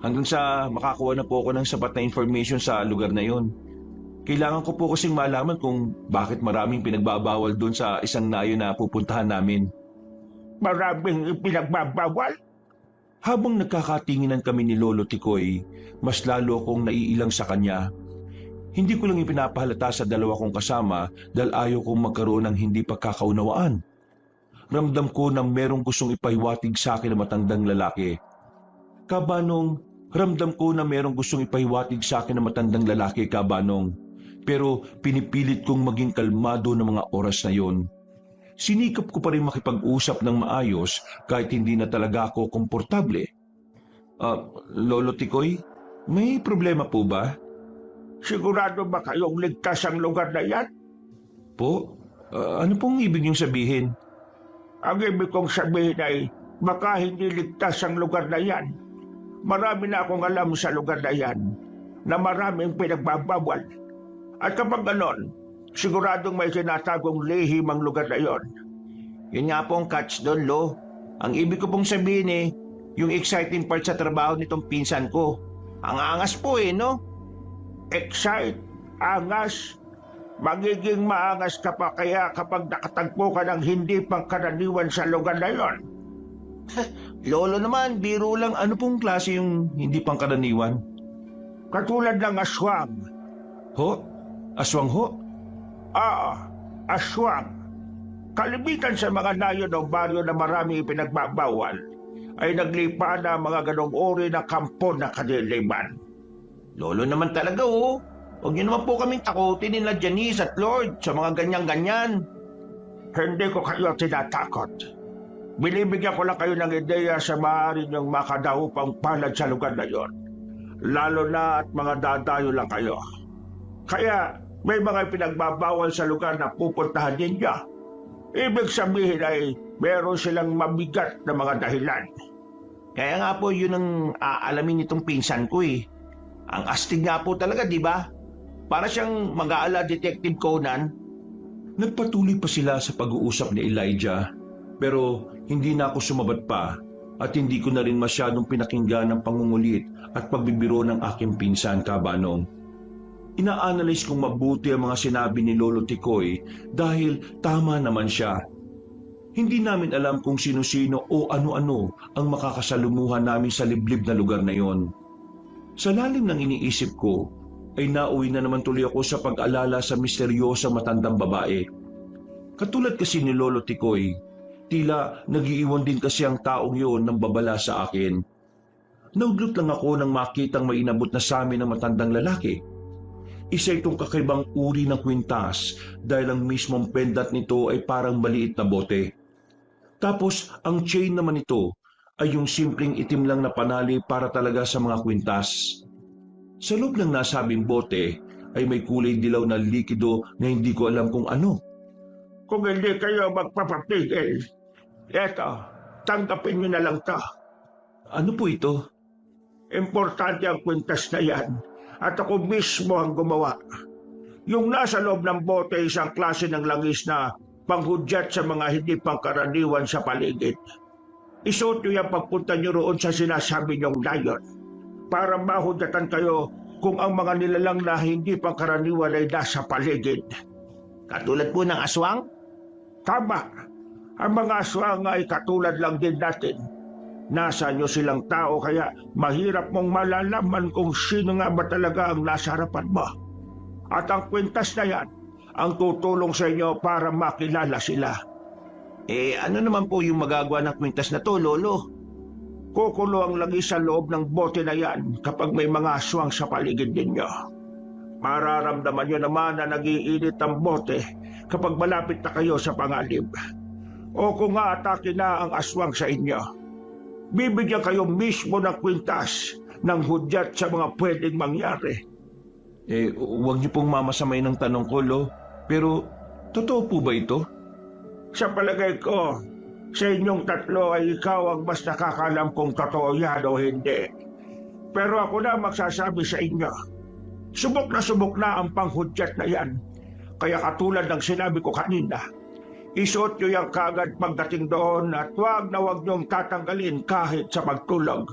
Hanggang sa makakuha na po ako ng sapat na information sa lugar na yon. Kailangan ko po kasing malaman kung bakit maraming pinagbabawal doon sa isang nayo na pupuntahan namin. Maraming ipinagbabawal? Habang nagkakatinginan kami ni Lolo Tikoy, mas lalo akong naiilang sa kanya. Hindi ko lang ipinapahalata sa dalawa kong kasama dahil ayaw kong magkaroon ng hindi pagkakaunawaan. Ramdam ko na merong gustong ipahiwatig sa akin na matandang lalaki. Kabanong, ramdam ko na merong gustong ipahiwatig sa akin na matandang lalaki, Kabanong. Pero pinipilit kong maging kalmado ng mga oras na yon. Sinikap ko pa rin makipag-usap ng maayos kahit hindi na talaga ako komportable. Lolo Tikoy, may problema po ba? Sigurado ba kayong ligtas ang lugar na yan? Po? Ano pong ibig niyong sabihin? Ang ibig kong sabihin ay baka hindi ligtas ang lugar na yan. Marami na akong alam sa lugar na yan na maraming pinagbabawal. At kapag ganon, siguradong may sinatagong lihim ang lugar na yon. Yun nga po ang catch doon, Lo. Ang ibig ko pong sabihin yung exciting part sa trabaho nitong pinsan ko. Ang angas po no? Excite, angas, magiging maangas ka pa kaya kapag nakatagpo ka ng hindi pangkaraniwan sa lugar na yon. Lolo naman, biro lang. Ano pong klase yung hindi pangkaraniwan? Katulad ng aswang. Ho? Aswang ho? Aswang. Kalimitan sa mga nayon o baryo na marami ipinagbabawal ay naglipa na mga ganong uri na kampo na kadiliman. Lolo naman talaga Huwag niyo naman po kaming takutin nila Janice at Lord sa mga ganyan-ganyan. Hindi ko kayo tinatakot. Binibigyan ko lang kayo ng ideya sa maaari niyong makadaupang palad sa lugar na yon. Lalo na at mga dadayo lang kayo. Kaya may mga pinagbabawal sa lugar na pupuntahan ninyo. Ibig sabihin ay meron silang mabigat na mga dahilan. Kaya nga po yun ang aalamin nitong pinsan ko Ang astig nga po talaga, di ba? Para siyang mag-aala Detective Conan. Nagpatuloy pa sila sa pag-uusap ni Elijah, pero hindi na ako sumabat pa at hindi ko na rin masyadong pinakinggan ang pangungulit at pagbibiro ng aking pinsan, Kabanong. Ina-analyze kong mabuti ang mga sinabi ni Lolo Tikoy dahil tama naman siya. Hindi namin alam kung sino-sino o ano-ano ang makakasalumuhan namin sa liblib na lugar na yon. Sa lalim ng iniisip ko, ay nauwi na naman tuloy ako sa pag-alala sa misteryosang matandang babae. Katulad kasi ni Lolo Tikoy, tila nag-iiwan din kasi ang taong yon ng babala sa akin. Nauglot lang ako nang makitang may inabot na sa amin ng matandang lalaki. Isa itong kakaibang uri ng kwintas dahil ang mismong pendant nito ay parang maliit na bote. Tapos ang chain naman nito ay yung simpleng itim lang na panali para talaga sa mga kwintas. Sa loob ng nasabing bote ay may kulay dilaw na likido na hindi ko alam kung ano. Kung hindi kayo magpapapigil, eto, tanggapin nyo na lang to. Ano po ito? Importante ang kwintas na yan at ako mismo ang gumawa. Yung nasa loob ng bote ay isang klase ng langis na panghudyat sa mga hindi pangkaraniwan sa paligid. Isuot nyo yung pagpunta nyo roon sa sinasabi nyong layon para mahudyatan kayo kung ang mga nilalang na hindi pangkaraniwan ay nasa paligid. Katulad po ng aswang? Tama. Ang mga aswang ay katulad lang din natin. Nasa nyo silang tao kaya mahirap mong malalaman kung sino nga ba talaga ang nasa harapan mo. At ang kwintas na yan ang tutulong sa inyo para makilala sila. Ano naman po yung magagawa ng kwintas na to, Lolo? Kukulo ang langis sa loob ng bote na yan kapag may mga aswang sa paligid ninyo. Mararamdaman nyo naman na nag-iinit ang bote kapag malapit na kayo sa pangalib. O kung aatake na ang aswang sa inyo, bibigyan kayo mismo ng kwintas ng hudyat sa mga pwedeng mangyari. Huwag niyo pong mamasamay ng tanong ko, Lo. Pero, totoo po ba ito? Sa palagay ko, sa inyong tatlo ay ikaw ang mas nakakalam kung totoo yan o hindi. Pero ako na magsasabi sa inyo, subok na ang panghudyat na yan. Kaya katulad ng sinabi ko kanina, isuot nyo yan kagad pagdating doon at huwag niyong tatanggalin kahit sa pagtulog.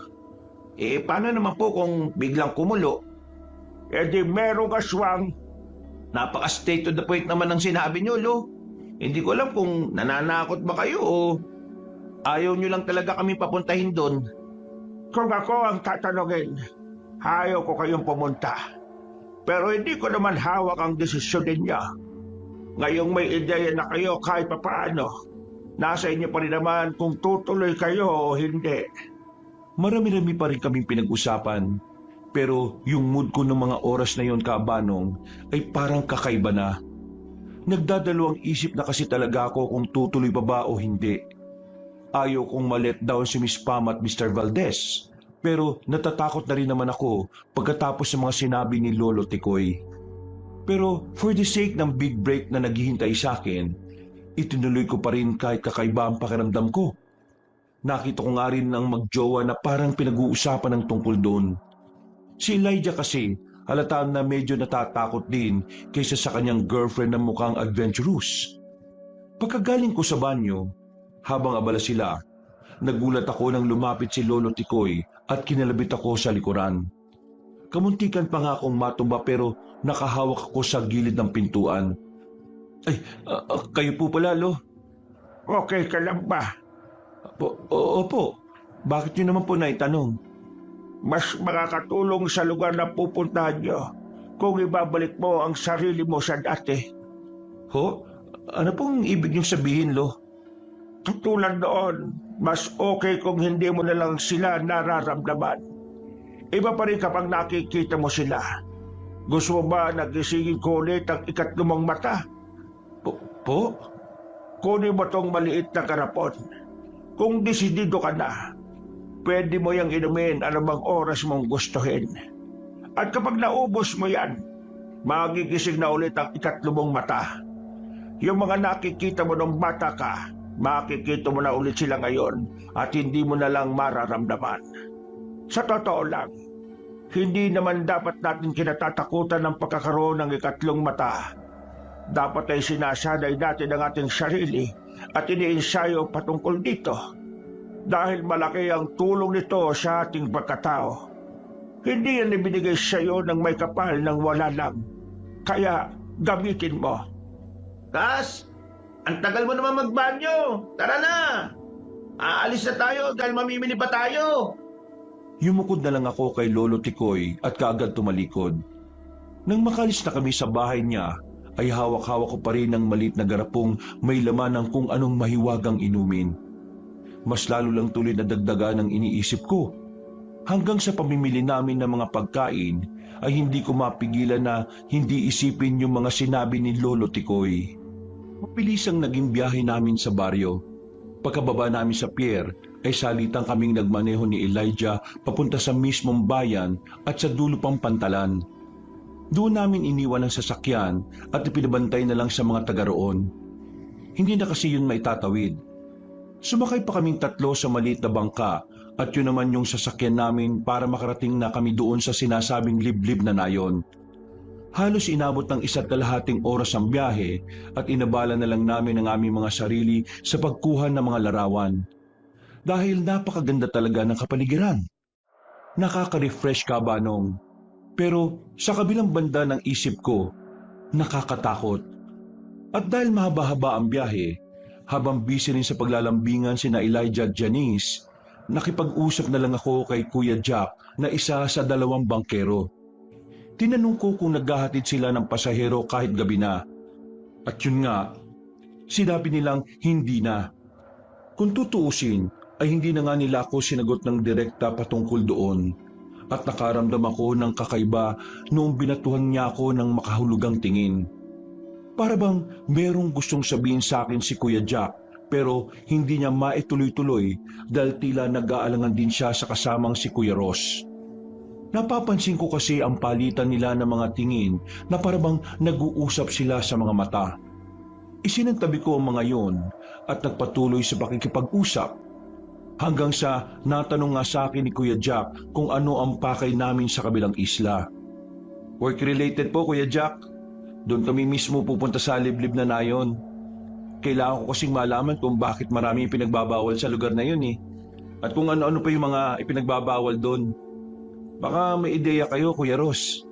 Paano naman po kung biglang kumulo? Di merong aswang Napaka-state to the point naman ng sinabi nyo, Lo. Hindi ko alam kung nananakot ba kayo o ayaw nyo lang talaga kami papuntahin doon. Kung ako ang tatanungin, ayaw ko kayong pumunta. Pero hindi ko naman hawak ang desisyon ninyo. Ngayong may ideya na kayo kahit papaano, nasa inyo pa rin naman kung tutuloy kayo o hindi. Marami-rami pa rin kaming pinag-usapan. Pero yung mood ko ng mga oras na yon, Kabanong, ay parang kakaiba na. Nagdadalawang isip na kasi talaga ako kung tutuloy pa ba o hindi. Ayaw kong ma-let down si Miss Pam at Mr. Valdez. Pero natatakot na rin naman ako pagkatapos ng mga sinabi ni Lolo Tikoy. Pero for the sake ng big break na naghihintay sa akin, itinuloy ko pa rin kahit kakaiba ang pakiramdam ko. Nakita ko nga rin ng magjowa na parang pinag-uusapan ng tungkol doon. Si Elijah kasi halata na medyo natatakot din kaysa sa kanyang girlfriend na mukhang adventurous. Pagkagaling ko sa banyo, habang abala sila, nagulat ako nang lumapit si Lolo Tikoy at kinalabit ako sa likuran. Kamuntikan pa nga akong matumba pero nakahawak ako sa gilid ng pintuan. Ay, kayo po pala, Lo. Okay ka lang ba? Opo. Bakit nyo naman po naitanong? Mas makakatulong sa lugar na pupuntahan nyo kung ibabalik mo ang sarili mo sa dati. Ho? Ano pong ibig niyong sabihin, Lo? Tulad noon, mas okay kung hindi mo na lang sila nararamdaman. Iba pa rin kapag nakikita mo sila. Gusto mo ba nagisingin ko ulit ang ikatlumang mata? Po? Kunin mo tong maliit na karapon. Kung desidido ka na, pwede mo yang inumin anumang oras mong gustuhin. At kapag naubos mo yan, magigising na ulit ang ikatlumang mata. Yung mga nakikita mo nung bata ka, makikita mo na ulit sila ngayon at hindi mo na lang mararamdaman. Sa totoo lang, hindi naman dapat natin kinatatakutan ng pagkakaroon ng ikatlong mata. Dapat ay sinasanay natin ang ating sarili at iniensayo patungkol dito. Dahil malaki ang tulong nito sa ating pagkatao. Hindi yan ibinigay sa iyo ng may kapal ng wala lang. Kaya gamitin mo. Tas, ang tagal mo naman magbanyo. Tara na! Aalis na tayo dahil mamimili pa tayo. Yumukod na lang ako kay Lolo Tikoy at kaagad tumalikod. Nang makalis na kami sa bahay niya, ay hawak-hawak ko pa rin ang maliit na garapong may laman ng kung anong mahiwagang inumin. Mas lalo lang tuloy na dagdagan ang iniisip ko. Hanggang sa pamimili namin ng mga pagkain, ay hindi ko mapigilan na hindi isipin yung mga sinabi ni Lolo Tikoy. Mabilis ang naging biyahe namin sa baryo. Pagkababa namin sa pier, ay salitang kaming nagmaneho ni Elijah papunta sa mismong bayan at sa dulo pang pantalan. Doon namin iniwan ang sasakyan at ipinabantay na lang sa mga taga roon. Hindi na kasi yun maitatawid. Sumakay pa kaming tatlo sa maliit na bangka at yun naman yung sasakyan namin para makarating na kami doon sa sinasabing liblib na nayon. Halos inabot ng 1.5 oras ang biyahe at inabala na lang namin ang aming mga sarili sa pagkuha ng mga larawan. Dahil napakaganda talaga ng kapaligiran. Nakaka-refresh, Kabanong. Pero sa kabilang banda ng isip ko, nakakatakot. At dahil mahaba-haba ang biyahe, habang busy rin sa paglalambingan sina Elijah at Janice, nakipag-usap na lang ako kay Kuya Jack na isa sa 2 bangkero. Tinanong ko kung naghahatid sila ng pasahero kahit gabi na. At yun nga, sinabi nilang hindi na. Kung tutuusin, ay hindi na nga nila ako sinagot ng direkta patungkol doon. At nakaramdam ako ng kakaiba noong binatuhan niya ako ng makahulugang tingin. Para bang merong gustong sabihin sa akin si Kuya Jack pero hindi niya maituloy-tuloy dahil tila nag-aalangan din siya sa kasamang si Kuya Ross. Napapansin ko kasi ang palitan nila ng mga tingin na para bang nag-uusap sila sa mga mata. Isinantabi ko ang mga yon at nagpatuloy sa pakikipag-usap. Hanggang sa natanong nga sa akin ni Kuya Jack kung ano ang pakay namin sa kabilang isla. Work-related po, Kuya Jack. Doon kami mismo pupunta sa liblib na nayon. Kailangan ko kasing malaman kung bakit marami ipinagbabawal sa lugar na yun eh. At kung ano-ano pa yung mga ipinagbabawal doon. Baka may ideya kayo, Kuya Ross.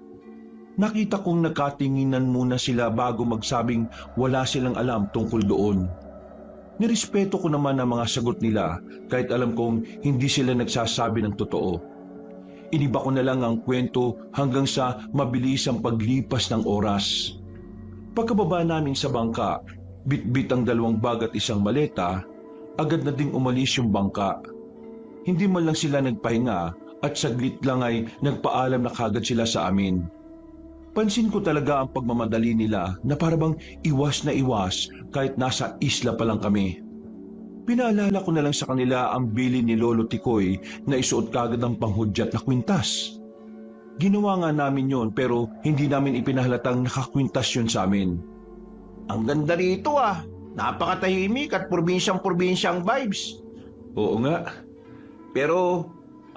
Nakita kong nagkatinginan muna sila bago magsabing wala silang alam tungkol doon. Nirespeto ko naman ang mga sagot nila kahit alam kong hindi sila nagsasabi ng totoo. Iniba ko na lang ang kwento hanggang sa mabilis ang paglipas ng oras. Pagkababa namin sa bangka, bitbit ang 2 bag at isang maleta, agad na ding umalis yung bangka. Hindi man lang sila nagpahinga at saglit lang ay nagpaalam na kagad sila sa amin. Pansin ko talaga ang pagmamadali nila na parabang iwas na iwas kahit nasa isla pa lang kami. Pinaalala ko na lang sa kanila ang bilin ni Lolo Tikoy na isuot kagad ang panghudyat na kwintas. Ginawa nga namin yon pero hindi namin ipinahalatang nakakwintas yun sa amin. Ang ganda rito ah. Napakatahimik at probinsyang vibes. Oo nga. Pero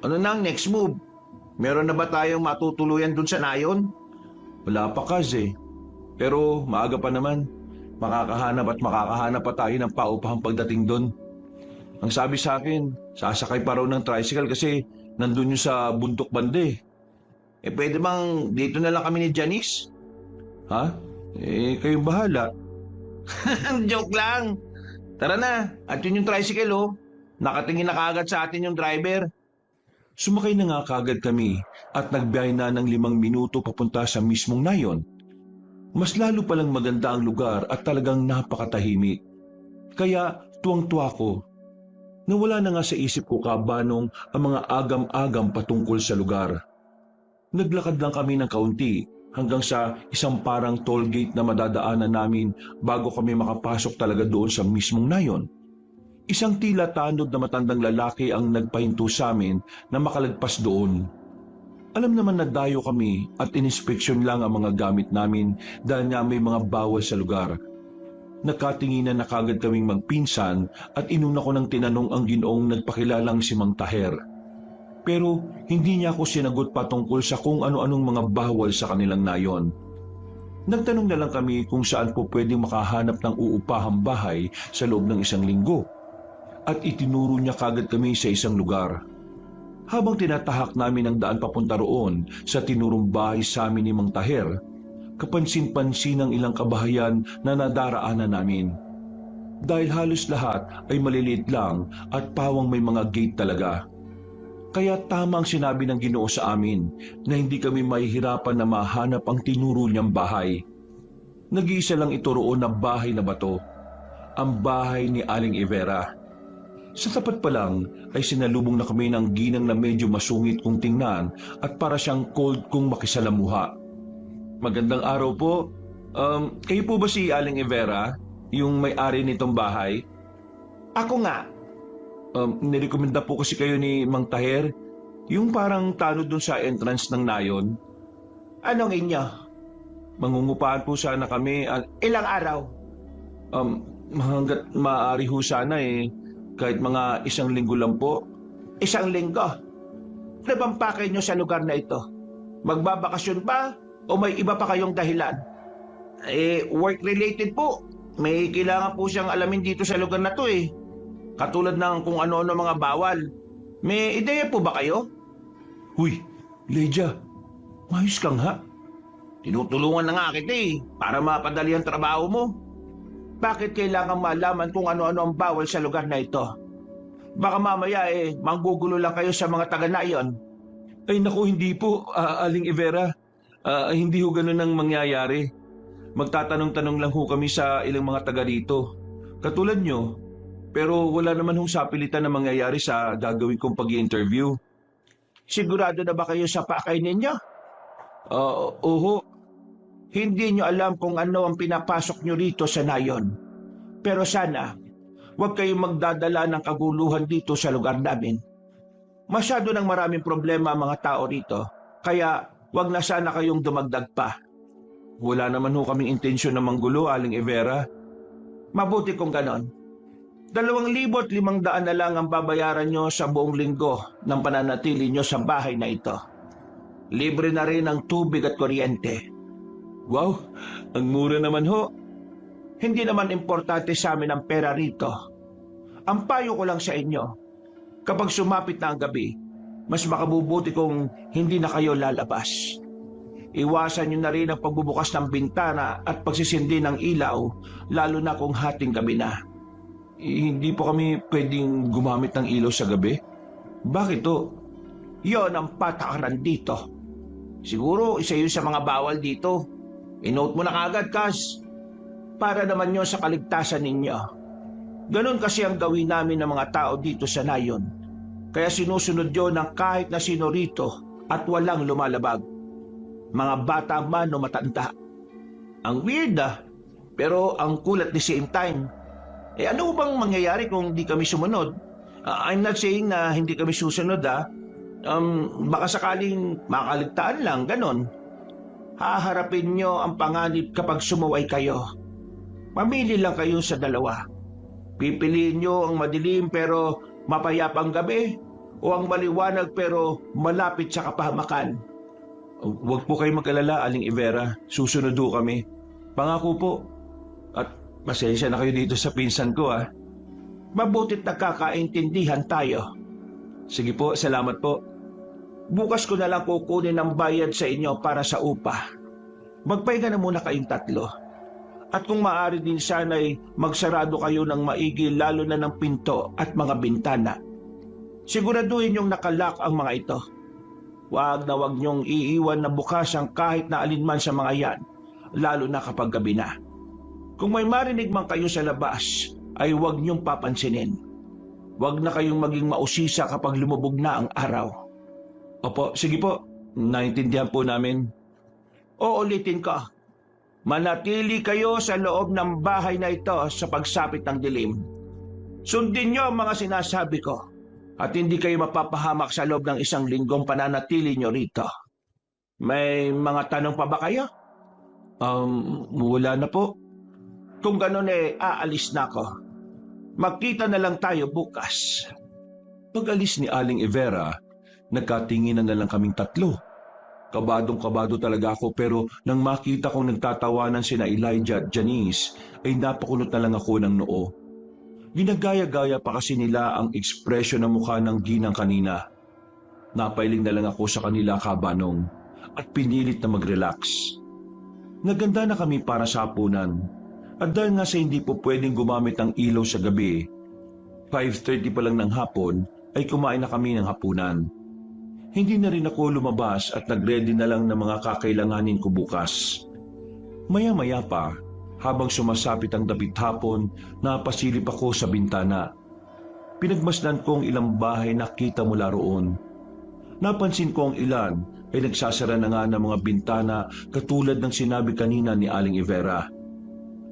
ano na ang next move? Meron na ba tayong matutuluyan dun sa nayon? Wala pa kasi. Pero maaga pa naman. Makakahanap pa tayo ng paupahang pagdating doon. Ang sabi sa akin, sasakay pa raw ng tricycle kasi nandun yung sa bundok bande. Pwede bang dito na lang kami ni Janice? Ha? Kayong bahala. Joke lang. Tara na. At yun yung tricycle oh. Nakatingin na kaagad sa atin yung driver. Sumakay na nga kagad kami at nagbiyahe na ng 5 minuto papunta sa mismong nayon. Mas lalo palang maganda ang lugar at talagang napakatahimik. Kaya tuwang-tuwa ko. Nawala na nga sa isip ko kabanong ang mga agam-agam patungkol sa lugar. Naglakad lang kami ng kaunti hanggang sa isang parang toll gate na madadaanan namin bago kami makapasok talaga doon sa mismong nayon. Isang tila tanod na matandang lalaki ang nagpahinto sa amin na makalagpas doon. Alam naman na dayo kami at ininspeksyon lang ang mga gamit namin dahil nga may mga bawal sa lugar. Nagkatinginan na kagad kaming magpinsan at inuna ko ng tinanong ang Ginoong nagpakilalang si Mang Taher. Pero hindi niya ako sinagot patungkol sa kung ano-anong mga bawal sa kanilang nayon. Nagtanong na lang kami kung saan po pwedeng makahanap ng uupahang bahay sa loob ng 1 linggo. At itinuro niya kagad kami sa isang lugar. Habang tinatahak namin ang daan papunta roon sa tinurong bahay sa amin ni Mang Taher, kapansin-pansin ang ilang kabahayan na nadaraanan namin. Dahil halos lahat ay maliliit lang at pawang may mga gate talaga. Kaya tama ang sinabi ng Ginoo sa amin na hindi kami mahihirapan na mahanap ang tinuro niyang bahay. Nag-iisa lang ito roon na bahay na bato, ang bahay ni Aling Ivera. Sa tapat pa lang ay sinalubong na kami ng ginang na medyo masungit kung tingnan at para siyang cold kung makisalamuha. Magandang araw po. Kayo po ba si Aling Ivera, yung may-ari nitong bahay? Ako nga. Nirekomenda po kasi kayo ni Mang Taher, yung parang tanod dun sa entrance ng nayon. Anong inyo? Mangungupahan po sana kami. Ilang araw? Hanggat maaari ho sana kahit mga 1 linggo lang po. 1 linggo? Ano bang pakay nyo sa lugar na ito? Magbabakasyon ba? O may iba pa kayong dahilan? Work-related po. May kailangan po siyang alamin dito sa lugar na to Katulad ng kung ano-ano mga bawal. May ideya po ba kayo? Huy, Leja, mayos kang ha? Tinutulungan na nga kita para mapadali ang trabaho mo. Bakit kailangan malaman kung ano-ano ang bawal sa lugar na ito? Baka mamaya manggugulo lang kayo sa mga taga-nayon. Ay naku, hindi po, Aling Ivera. Hindi ho ganun ang mangyayari. Magtatanong-tanong lang ho kami sa ilang mga taga rito. Katulad nyo. Pero wala naman hong sapilitan na mangyayari sa gagawin kong pag-i-interview. Sigurado na ba kayo sa pakay ninyo? Oho. Hindi nyo alam kung ano ang pinapasok nyo rito sa nayon. Pero sana, huwag kayong magdadala ng kaguluhan dito sa lugar namin. Masyado ng maraming problema ang mga tao rito, kaya huwag na sana kayong dumagdag pa. Wala naman ho kaming intensyon na manggulo, Aling Ivera. Mabuti kung ganon. 2,500 na lang ang babayaran nyo sa buong linggo ng pananatili nyo sa bahay na ito. Libre na rin ang tubig at kuryente. Wow, ang mura naman ho. Hindi naman importante sa amin ang pera rito. Ang payo ko lang sa inyo, kapag sumapit na ang gabi, mas makabubuti kung hindi na kayo lalabas. iwasan nyo na rin ang pagbubukas ng bintana at pagsisindi ng ilaw, lalo na kung hating gabi na. Hindi po kami pwedeng gumamit ng ilaw sa gabi? Bakit to? Yon ang patakaran dito. Siguro isa yun sa mga bawal dito. I-note mo na kagad, Kas. Para naman yun sa kaligtasan ninyo. Ganon kasi ang gawin namin ng mga tao dito sa nayon. Kaya sinusunod yun ng kahit na sino rito at walang lumalabag. Mga bata man o matanda. Ang weird pero ang cool at the same time. Ano bang mangyayari kung di kami sumunod? I'm not saying na hindi kami susunod baka sakaling makaligtaan lang, ganon. Haharapin nyo ang panganib kapag sumuway kayo. Mamili lang kayo sa dalawa. Pipiliin nyo ang madilim pero mapayapang gabi o ang maliwanag pero malapit sa kapahamakan. Huwag po kayo mag-alala, Aling Ivera. Susunod ho kami. Pangako po. At pasensya na kayo dito sa pinsan ko Mabuti't nagkakaintindihan tayo. Sige po, salamat po. Bukas ko na lang kukunin ang bayad sa inyo para sa upa. Magpahinga na muna kayong tatlo. At kung maaari din sana'y magsarado kayo ng maigi lalo na ng pinto at mga bintana. Siguraduhin yung nakalak ang mga ito. Wag niyong iiwan na bukas ang kahit na alinman sa mga yan, lalo na kapag gabi na. Kung may marinig man kayo sa labas, ay wag niyong papansinin. Wag na kayong maging mausisa kapag lumubog na ang araw. Opo, sige po. Naintindihan po namin. Uulitin ko. Manatili kayo sa loob ng bahay na ito sa pagsapit ng dilim. Sundin niyo ang mga sinasabi ko at hindi kayo mapapahamak sa loob ng 1 linggong pananatili niyo rito. May mga tanong pa ba kayo? Wala na po. Kung ganun aalis na ako. Magkita na lang tayo bukas. Pag-alis ni Aling Ivera, nagkatinginan na lang kaming tatlo. Kabadong-kabado talaga ako pero nang makita kong nagtatawanan sina Elijah at Janice, ay napakunot na lang ako ng noo. Ginagaya-gaya pa kasi nila ang ekspresyon ng mukha ng ginang kanina. Napailing na lang ako sa kanila, Kabanong, at pinilit na mag-relax. Naganda na kami para sa hapunan. At dahil nga sa hindi po pwedeng gumamit ng ilaw sa gabi, 5:30 pa lang ng hapon ay kumain na kami ng hapunan. Hindi na rin ako lumabas at nag-ready na lang ng mga kakailanganin ko bukas. Maya-maya pa, habang sumasapit ang dapit hapon, napasilip ako sa bintana. Pinagmasdan ko ang ilang bahay na kita mula roon. Napansin ko ang ilan ay nagsasara na nga ng mga bintana katulad ng sinabi kanina ni Aling Ivera.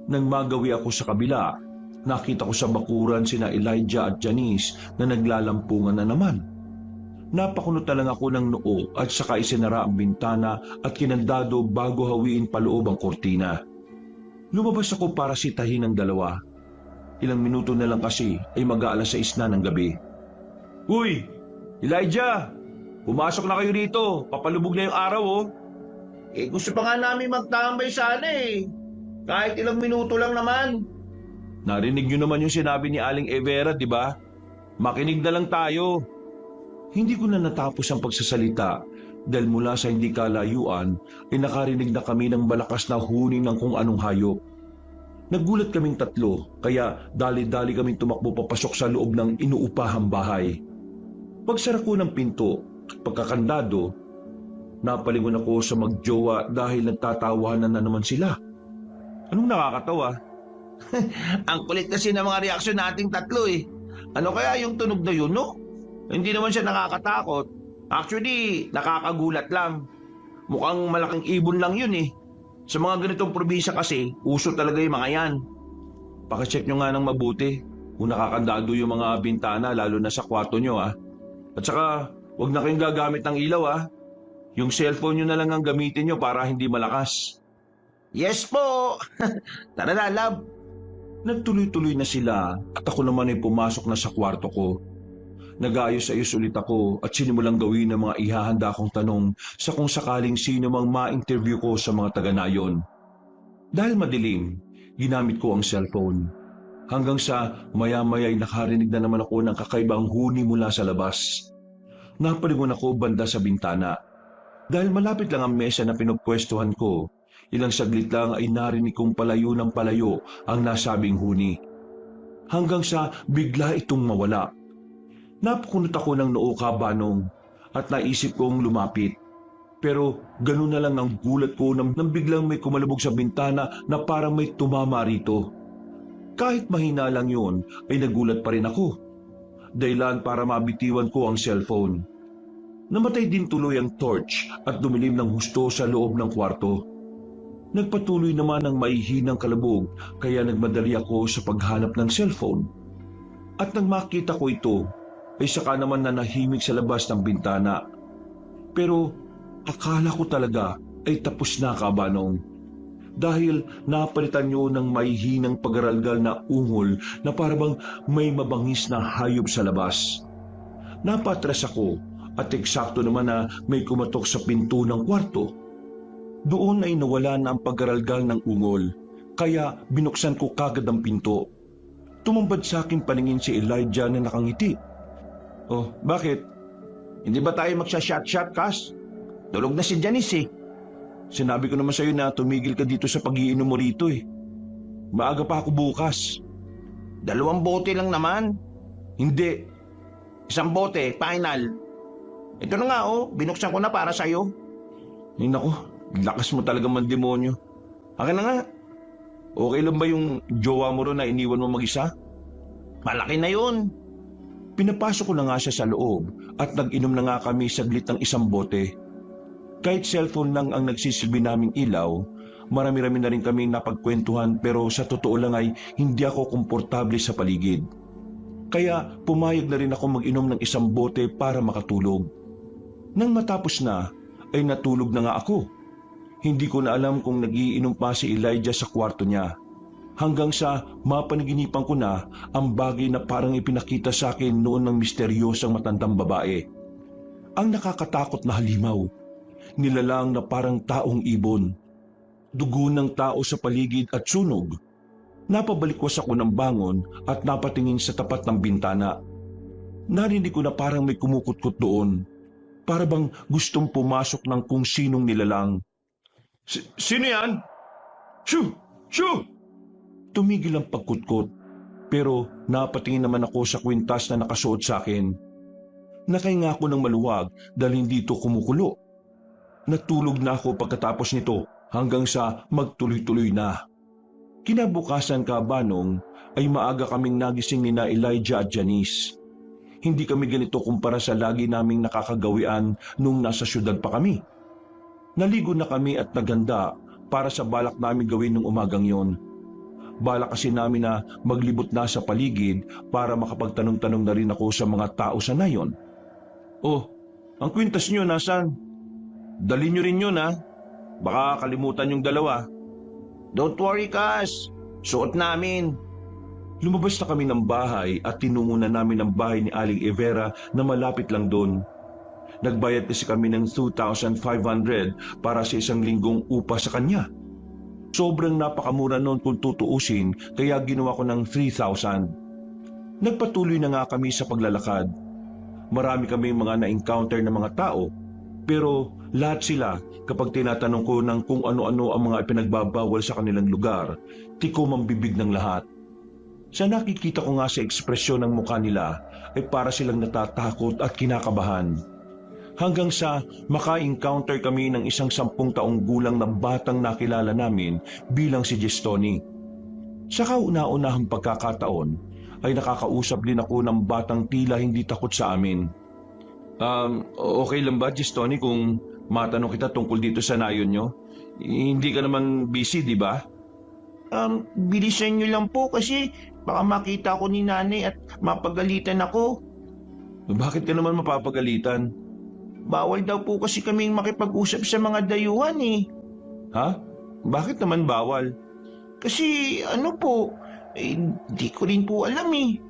Nang magawi ako sa kabila, nakita ko sa bakuran sina Elijah at Janice na naglalampungan na naman. Napakunot na lang ako ng noo at saka isinara ang bintana at kinandado bago hawiin paloob ang kortina. Lumabas ako para sitahin ang dalawa. Ilang minuto na lang kasi ay mag-aalas 6 na ng gabi. Uy! Elijah! Pumasok na kayo rito. Papalubog na yung araw Gusto pa nga namin magtambay sana Kahit ilang minuto lang naman. Narinig niyo naman yung sinabi ni Aling Ivera, di ba? Makinig na lang tayo. Hindi ko na natapos ang pagsasalita dahil mula sa hindi kalayuan ay nakarinig na kami ng malakas na huni ng kung anong hayop. Naggulat kaming tatlo kaya dali-dali kaming tumakbo papasok sa loob ng inuupahang bahay. Pagsara ko ng pinto at pagkakandado, napalingon ako sa magjowa dahil nagtatawanan na naman sila. Anong nakakatawa? Ang kulit kasi ng mga reaksyon nating tatlo Ano kaya yung tunog na yun, no? Hindi naman siya nakakatakot. Actually, nakakagulat lang. Mukhang malaking ibon lang yun Sa mga ganitong probinsya kasi, uso talaga yung mga yan. Pakicheck nyo nga ng mabuti kung nakakandado yung mga bintana lalo na sa kwarto nyo At saka, huwag na kayong gagamit ng ilaw Yung cellphone nyo na lang ang gamitin nyo para hindi malakas. Yes po! Tara na, love. Nagtuloy-tuloy na sila at ako naman ay pumasok na sa kwarto ko. Nag-ayos-ayos ulit ako at sinimulang gawin ang mga ihahanda kong tanong sa kung sakaling sino mang ma-interview ko sa mga taga-nayon. Dahil madilim, ginamit ko ang cellphone. Hanggang sa maya-maya ay nakarinig na naman ako ng kakaibang huni mula sa labas. Napalingon ako banda sa bintana. Dahil malapit lang ang mesa na pinupwestuhan ko, ilang saglit lang ay narinig kong palayo ng palayo ang nasabing huni. Hanggang sa bigla itong mawala. Napakunot ako ng noo, Kabanong, at naisip kong lumapit. Pero ganun na lang ang gulat ko nang biglang may kumalubog sa bintana na parang may tumama rito. Kahit mahina lang yun, ay nagulat pa rin ako. Dahilan para mabitiwan ko ang cellphone. Namatay din tuloy ang torch at dumilim ng husto sa loob ng kwarto. Nagpatuloy naman ang maihinang kalabog kaya nagmadali ako sa paghanap ng cellphone. At nang makita ko ito, ay saka naman nanahimik sa labas ng bintana. Pero akala ko talaga ay tapos na, Kabanong. Dahil napalitan niyo ng maihinang pagaralgal na ungol na parabang may mabangis na hayop sa labas. Napatras ako at eksakto naman na may kumatok sa pinto ng kwarto. Doon ay nawala na ang paggaralgal ng ungol, kaya binuksan ko kagad ang pinto. Tumambad sa akin paningin si Elijah na nakangiti. Oh, bakit? Hindi ba tayo magsha-shot-shot, Cas? Tulog na si Janice eh. Sinabi ko naman sa iyo na tumigil ka dito sa pag-iinom mo rito eh. Maaga pa ako bukas. 2 bote lang naman. Hindi. 1 bote, final. Ito na nga oh, binuksan ko na para sa'yo. Ay naku, lakas mo talaga man demonyo. Akin na nga. Okay lang ba yung jowa mo ron na iniwan mo mag-isa? Malaki na yun. Pinapasok ko na nga siya sa loob at nag-inom na nga kami saglit ng 1 bote. Kahit cellphone lang ang nagsisilbi naming ilaw, marami-rami na rin kaming napagkwentuhan pero sa totoo lang ay hindi ako komportable sa paligid. Kaya pumayag na rin ako mag-inom ng 1 bote para makatulog. Nang matapos na, ay natulog na nga ako. Hindi ko na alam kung nagiinom pa si Elijah sa kwarto niya. Hanggang sa mapanaginipan ko na ang bagay na parang ipinakita sa akin noon ng misteryosang matandang babae. Ang nakakatakot na halimaw. Nilalang na parang taong ibon. Dugo ng tao sa paligid at sunog. Napabalikwas ako ng bangon at napatingin sa tapat ng bintana. Narinig ko na parang may kumukutkot doon. Para bang gustong pumasok ng kung sinong nilalang. Sino yan? Shoo! Shoo! Tumigil ang pagkutkot, pero napatingin naman ako sa kwintas na nakasuot sa akin. Nakahinga ako ng maluwag dahil hindi ito kumukulo. Natulog na ako pagkatapos nito hanggang sa magtuloy-tuloy na. Kinabukasan, Kabanong, ay maaga kaming nagising ni na Elijah at Janice. Hindi kami ganito kumpara sa lagi naming nakakagawian nung nasa syudad pa kami. Naligo na kami at naganda para sa balak namin gawin nung umagang yon. Balak kasi namin na maglibot na sa paligid para makapagtanong-tanong na rin ako sa mga tao sa nayon. Oh, ang kwintas nyo nasan? Dali nyo rin yun ha. Baka kalimutan yung 2. Don't worry, Cas. Suot namin. Lumabas na kami ng bahay at tinungo na namin ang bahay ni Aling Evera na malapit lang doon. Nagbayad kasi kami ng 2,500 para sa 1 linggong upa sa kanya. Sobrang napakamura noon kung tutuusin kaya ginawa ko ng 3,000. Nagpatuloy na nga kami sa paglalakad. Marami kami mga na-encounter na mga tao pero lahat sila kapag tinatanong ko ng kung ano-ano ang mga ipinagbabawal sa kanilang lugar, tikom ang bibig ng lahat. Sa nakikita ko nga sa ekspresyon ng mukha nila ay para silang natatakot at kinakabahan. Hanggang sa maka-encounter kami ng isang 10 taong gulang na batang nakilala namin bilang si Gestoni. Sa kauna-unahang pagkakataon ay nakakausap din ako ng batang tila hindi takot sa amin. Okay lang ba, Gestoni, kung matanong kita tungkol dito sa nayon nyo? Hindi ka naman busy, di ba? Bilisan nyo lang po kasi baka makita ko ni nanay at mapagalitan ako. Bakit ka naman mapapagalitan? Bawal daw po kasi kaming makipag-usap sa mga dayuhan eh. Ha? Bakit naman bawal? Kasi ano po, di ko rin po alam eh.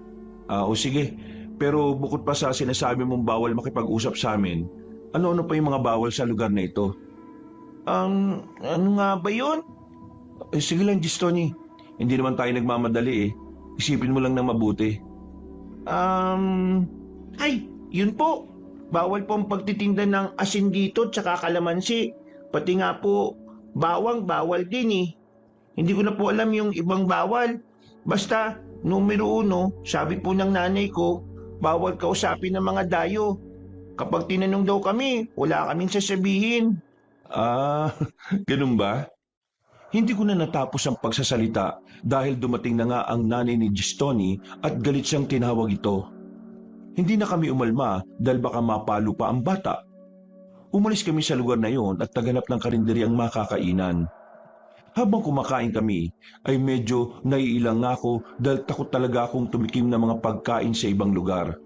O sige, pero bukod pa sa sinasabi mong bawal makipag-usap sa amin, ano-ano pa yung mga bawal sa lugar na ito? Ano nga ba yun? Sige lang, Gistoni. Hindi naman tayo nagmamadali eh. Isipin mo lang ng mabuti. Ay, yun po. bawal po ang pagtitinda ng asin dito tsaka kalamansi. Pati nga po, bawang bawal din eh. Hindi ko na po alam yung ibang bawal. Basta, numero 1, sabi po ng nanay ko, bawal kausapin ng mga dayo. Kapag tinanong daw kami, wala kaming sasabihin. Ah, ganun ba? Hindi ko na natapos ang pagsasalita dahil dumating na nga ang nanay ni Gistoni at galit siyang tinawag ito. Hindi na kami umalma dahil baka mapalo pa ang bata. Umalis kami sa lugar na yon at naganap ng karinderyang makakainan. Habang kumakain kami ay medyo naiilang ako dahil takot talaga akong tumikim ng mga pagkain sa ibang lugar.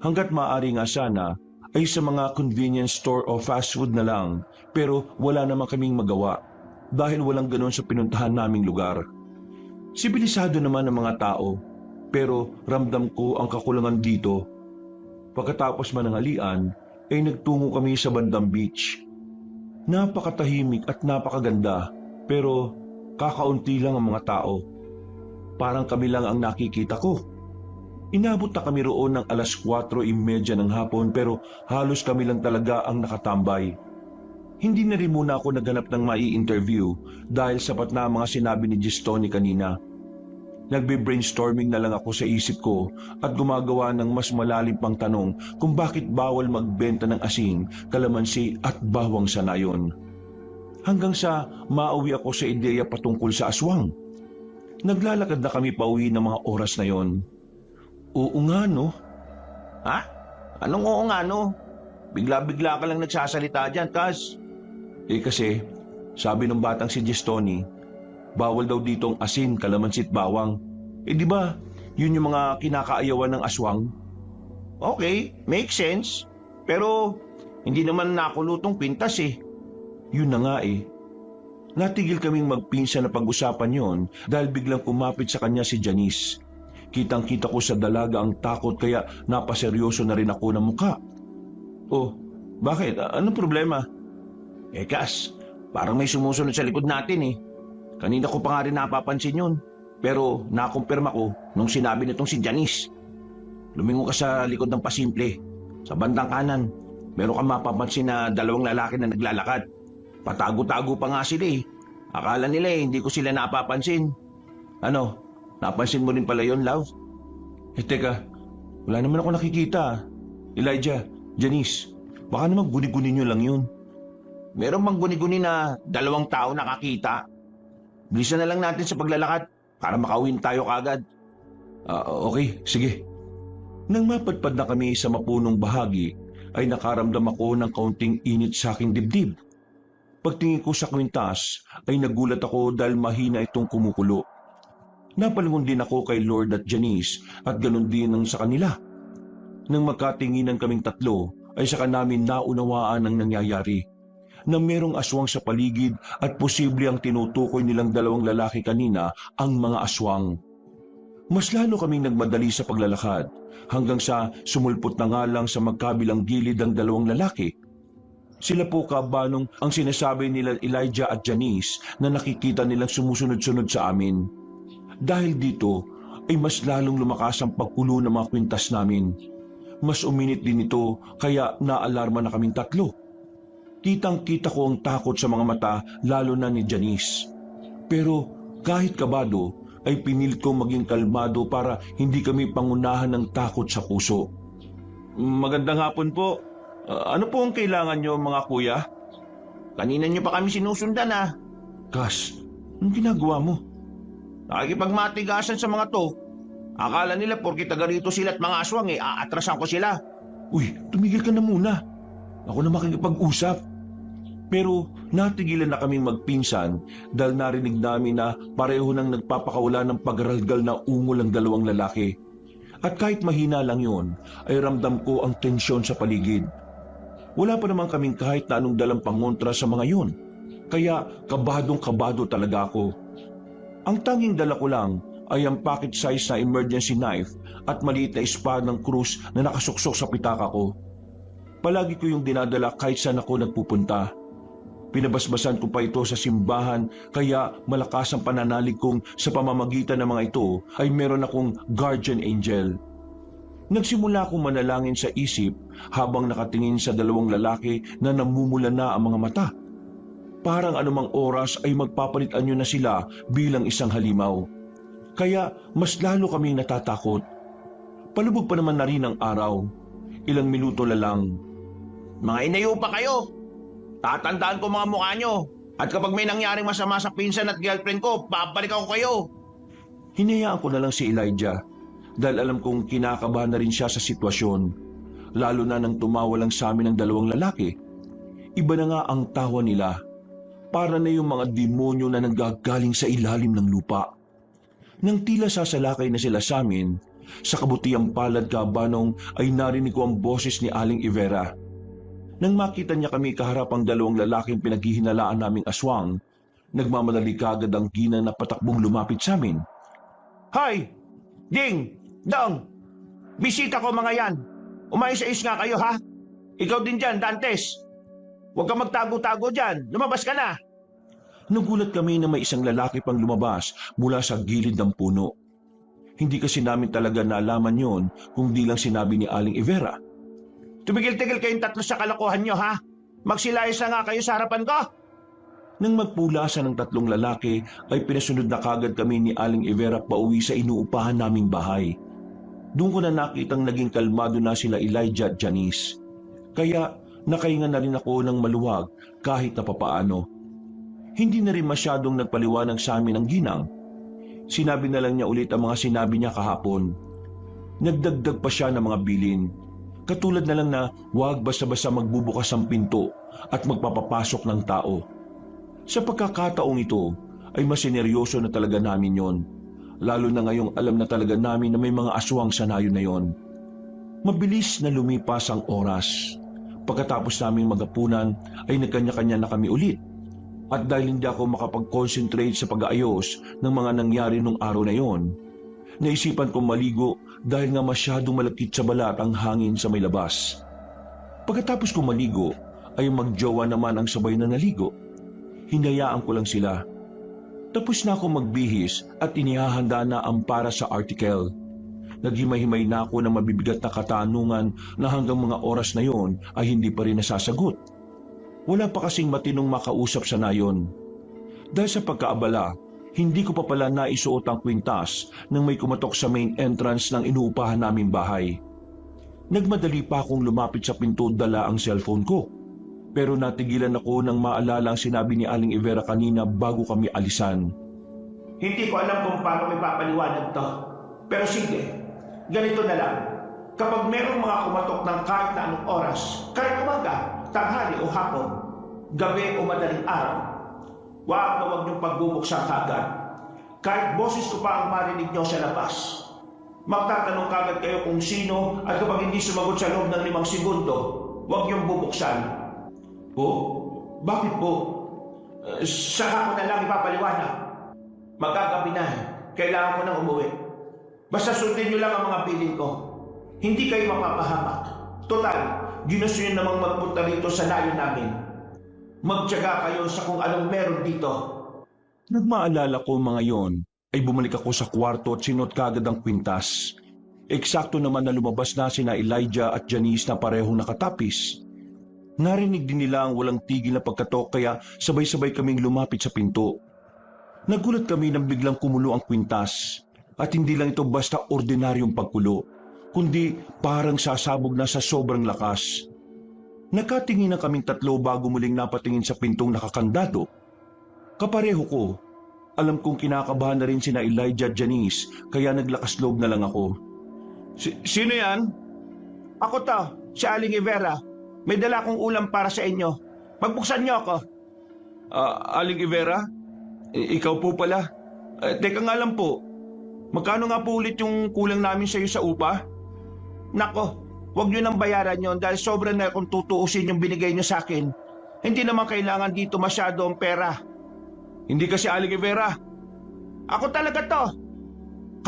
Hanggat maaari nga sana ay sa mga convenience store o fast food na lang, pero wala naman kaming magawa dahil walang ganon sa pinuntahan naming lugar. Sibilisado naman ang mga tao, pero ramdam ko ang kakulangan dito. Pagkatapos manangalian ay nagtungo kami sa bandang beach. Napakatahimik at napakaganda, pero kakaunti lang ang mga tao. Parang kami lang ang nakikita ko. Inabot na kami roon ng 4:30 ng hapon pero halos kami lang talaga ang nakatambay. Hindi na rin muna ako naghanap ng mai-interview dahil sapat na ang mga sinabi ni Gistoni kanina. Nagbe-brainstorming na lang ako sa isip ko at gumagawa ng mas malalim pang tanong kung bakit bawal magbenta ng asin, kalamansi at bawang sa nayon. Hanggang sa mauwi ako sa ideya patungkol sa aswang. Naglalakad na kami pauwi ng mga oras na yon. Oo nga no? Ha? Anong oo nga no? Bigla-bigla ka lang nagsasalita dyan, Kaz. Kasi, sabi ng batang si Gistoni, bawal daw dito ang asin, kalamansi at bawang. Di ba, yun yung mga kinakaayawan ng aswang? Okay, makes sense. Pero, hindi naman nakulutong pintas eh. Yun na nga eh. Natigil kaming magpinsan na pag-usapan yon dahil biglang kumapit sa kanya si Janice. Kitang-kita ko sa dalaga ang takot kaya napaseryoso na rin ako ng mukha. Oh, bakit? Anong problema? Kaz, parang may sumusunod sa likod natin eh. Kanina ko pa nga rin napapansin yun. Pero nakumpirma ko nung sinabi nitong si Janice. Lumingo ka sa likod ng pasimple. Sa bandang kanan, meron kang mapapansin na 2 lalaki na naglalakad. Patago-tago pa nga sila eh. Akala nila eh, hindi ko sila napapansin. Ano, napansin mo rin pala yun, love? Teka, wala naman ako nakikita. Elijah, Janice, baka naman guni-guni nyo lang yun. Meron bang guni-guni na 2 tao nakakita? Bilisan na lang natin sa paglalakad para makauwi tayo kagad. Okay, sige. Nang mapadpad na kami sa mapunong bahagi, ay nakaramdam ako ng kaunting init sa aking dibdib. Pagtingin ko sa kwintas, ay nagulat ako dahil mahina itong kumukulo. Napalingon din ako kay Lord at Janice at ganun din ang sa kanila. Nang magkatinginan kaming tatlo, ay saka namin naunawaan ang nangyayari. Na merong aswang sa paligid at posible ang tinutukoy nilang 2 lalaki kanina ang mga aswang. Mas lalo kaming nagmadali sa paglalakad hanggang sa sumulpot na nga lang sa magkabilang gilid ang 2 lalaki. Sila po kabanong ang sinasabi nila Elijah at Janice na nakikita nilang sumusunod-sunod sa amin. Dahil dito ay mas lalong lumakas ang pagkulo ng mga kwintas namin. Mas uminit din ito kaya naalarma na kaming tatlo. Kitang-kita ko ang takot sa mga mata lalo na ni Janice. Pero kahit kabado ay pinilit kong maging kalmado para hindi kami pangunahan ng takot sa puso. Magandang hapon po. Ano po ang kailangan nyo mga kuya? Kanina nyo pa kami sinusundan ah. Kas, anong ginagawa mo? Nakikipagmatigasan sa mga to. Akala nila porke taga rito sila at mga aswang eh, aatrasan ko sila. Uy, tumigil ka na muna. Ako na makikipag-usap. Pero natigilan na kaming magpinsan dahil narinig namin na pareho nang nagpapakawala ng pagralgal na ungol ang 2 lalaki. At kahit mahina lang yun, ay ramdam ko ang tensyon sa paligid. Wala pa naman kaming kahit na anong dalang pangontra sa mga yun. Kaya kabadong-kabado talaga ako. Ang tanging dala ko lang ay ang pocket size na emergency knife at maliit na espadang krus na nakasuksok sa pitaka ko. Palagi ko yung dinadala kahit saan ako nagpupunta. Pinabasbasan ko pa ito sa simbahan kaya malakas ang pananalig kong sa pamamagitan ng mga ito ay meron akong guardian angel. Nagsimula akong manalangin sa isip habang nakatingin sa dalawang lalaki na namumula na ang mga mata. Parang anumang oras ay magpapalit anyo na sila bilang isang halimaw. Kaya mas lalo kaming natatakot. Palubog pa naman na rin ang araw. Ilang minuto na lang. Mga inayo pa kayo. Tatandaan ko mga mukha nyo. At kapag may nangyaring masama sa pinsan at girlfriend ko, babalik ako kayo. Hinayaan ko na lang si Elijah dahil alam kong kinakabahan na rin siya sa sitwasyon. Lalo na nang tumawa lang sa amin ang dalawang lalaki. Iba na nga ang tawa nila. Para na yung mga demonyo na nanggagaling sa ilalim ng lupa. Nang tila sasalakay na sila sa amin, sa kabutiang palad kabanong ay narinig ko ang boses ni Aling Ivera. Nang makita niya kami kaharap ang dalawang lalaking pinaghihinalaan naming aswang, nagmamadali kagad ang ginang na patakbong lumapit sa amin. Hoy! Ding! Dong! Bisita ko mga yan! Umayos-ayos nga kayo ha! Ikaw din dyan, Dantes! Huwag kang magtago-tago dyan! Lumabas ka na! Nagulat kami na may isang lalaki pang lumabas mula sa gilid ng puno. Hindi kasi namin talaga nalaman yon kung di lang sinabi ni Aling Ivera. Tumigil-tigil kayong tatlo sa kalokohan nyo ha! Magsilayas na nga kayo sa harapan ko! Nang magpulasan ng tatlong lalaki ay pinasunod na kagad kami ni Aling Ivera pauwi sa inuupahan naming bahay. Doon ko na nakitang naging kalmado na sila Elijah at Janice. Kaya nakahinga na rin ako ng maluwag kahit na papaano. Hindi na rin masyadong nagpaliwanag sa amin ang ginang. Sinabi na lang niya ulit ang mga sinabi niya kahapon. Nagdagdag pa siya ng mga bilin. Katulad na lang na huwag basta-basta magbubukas ang pinto at magpapapasok ng tao. Sa pagkakataong ito ay mas seneryoso na talaga namin yon. Lalo na ngayong alam na talaga namin na may mga aswang sa nayon na yon. Mabilis na lumipas ang oras. Pagkatapos naming magapunan ay nagkanya-kanya na kami ulit. At dahil hindi ako makapag-concentrate sa pag-aayos ng mga nangyari nung araw na yon, naisipan kong maligo dahil nga masyadong malapit sa balat ang hangin sa may labas. Pagkatapos kong maligo ay magjowa naman ang sabay na naligo. Hinayaan ko lang sila. Tapos na ako magbihis at inihahanda na ang para sa article. Naghimay-himay na ako ng mabibigat na katanungan na hanggang mga oras na yon ay hindi pa rin nasasagot. Wala pa kasing matinong makausap sa nayon. Dahil sa pagkaabala, hindi ko pa pala naisuot ang kwintas nang may kumatok sa main entrance ng inuupahan naming bahay. Nagmadali pa akong lumapit sa pinto dala ang cellphone ko. Pero natigilan ako nang maalala ang sinabi ni Aling Ivera kanina bago kami alisan. Hindi ko alam kung paano may papaliwanag to. Pero sige, ganito na lang. Kapag merong mga kumatok ng kahit na anong oras, kahit umaga, tanghali o hapon, gabi o madaling araw, huwag niyong pagbubuksan kagad. Kahit boses ko pa ang marinig niyo sa labas. Magtatanong kagad kayo kung sino at kapag hindi sumagot sa loob ng 5 segundo, huwag niyong bubuksan. Po? Bakit po? Saka ko na lang ipapaliwanag. Magkagabi na, kailangan ko nang umuwi. Basta sundin niyo lang ang mga piling ko. Hindi kayo mapapahamak. Total, ginusto niyo namang magpunta rito sa nayon namin. Magtiyaga kayo sa kung anong meron dito. Nagmaalala ko mga yon, ay bumalik ako sa kwarto at sinuot kagad ang kwintas. Eksakto naman na lumabas na sina Elijah at Janice na parehong nakatapis. Narinig din nila ang walang tigil na pagkatok kaya sabay-sabay kaming lumapit sa pinto. Nagulat kami nang biglang kumulo ang kwintas. At hindi lang ito basta ordinaryong pagkulo, kundi parang sasabog na sa sobrang lakas. Nakatingin na kaming tatlo bago muling napatingin sa pintong nakakandado. Kapareho ko. Alam kong kinakabahan na rin sina Elijah at Janice kaya naglakas loob na lang ako. Sino yan? Ako to, si Aling Ivera. May dala akong ulam para sa inyo. Pagbuksan niyo ako. Aling Ivera? Ikaw po pala. Teka nga lang po. Magkano nga po ulit yung kulang namin sa iyo sa upa? Nako, huwag niyo nang bayaran yon dahil sobra na kung tutuusin yung binigay niyo sa akin. Hindi naman kailangan dito masyado ang pera. Hindi kasi Aling Ivera. Ako talaga to.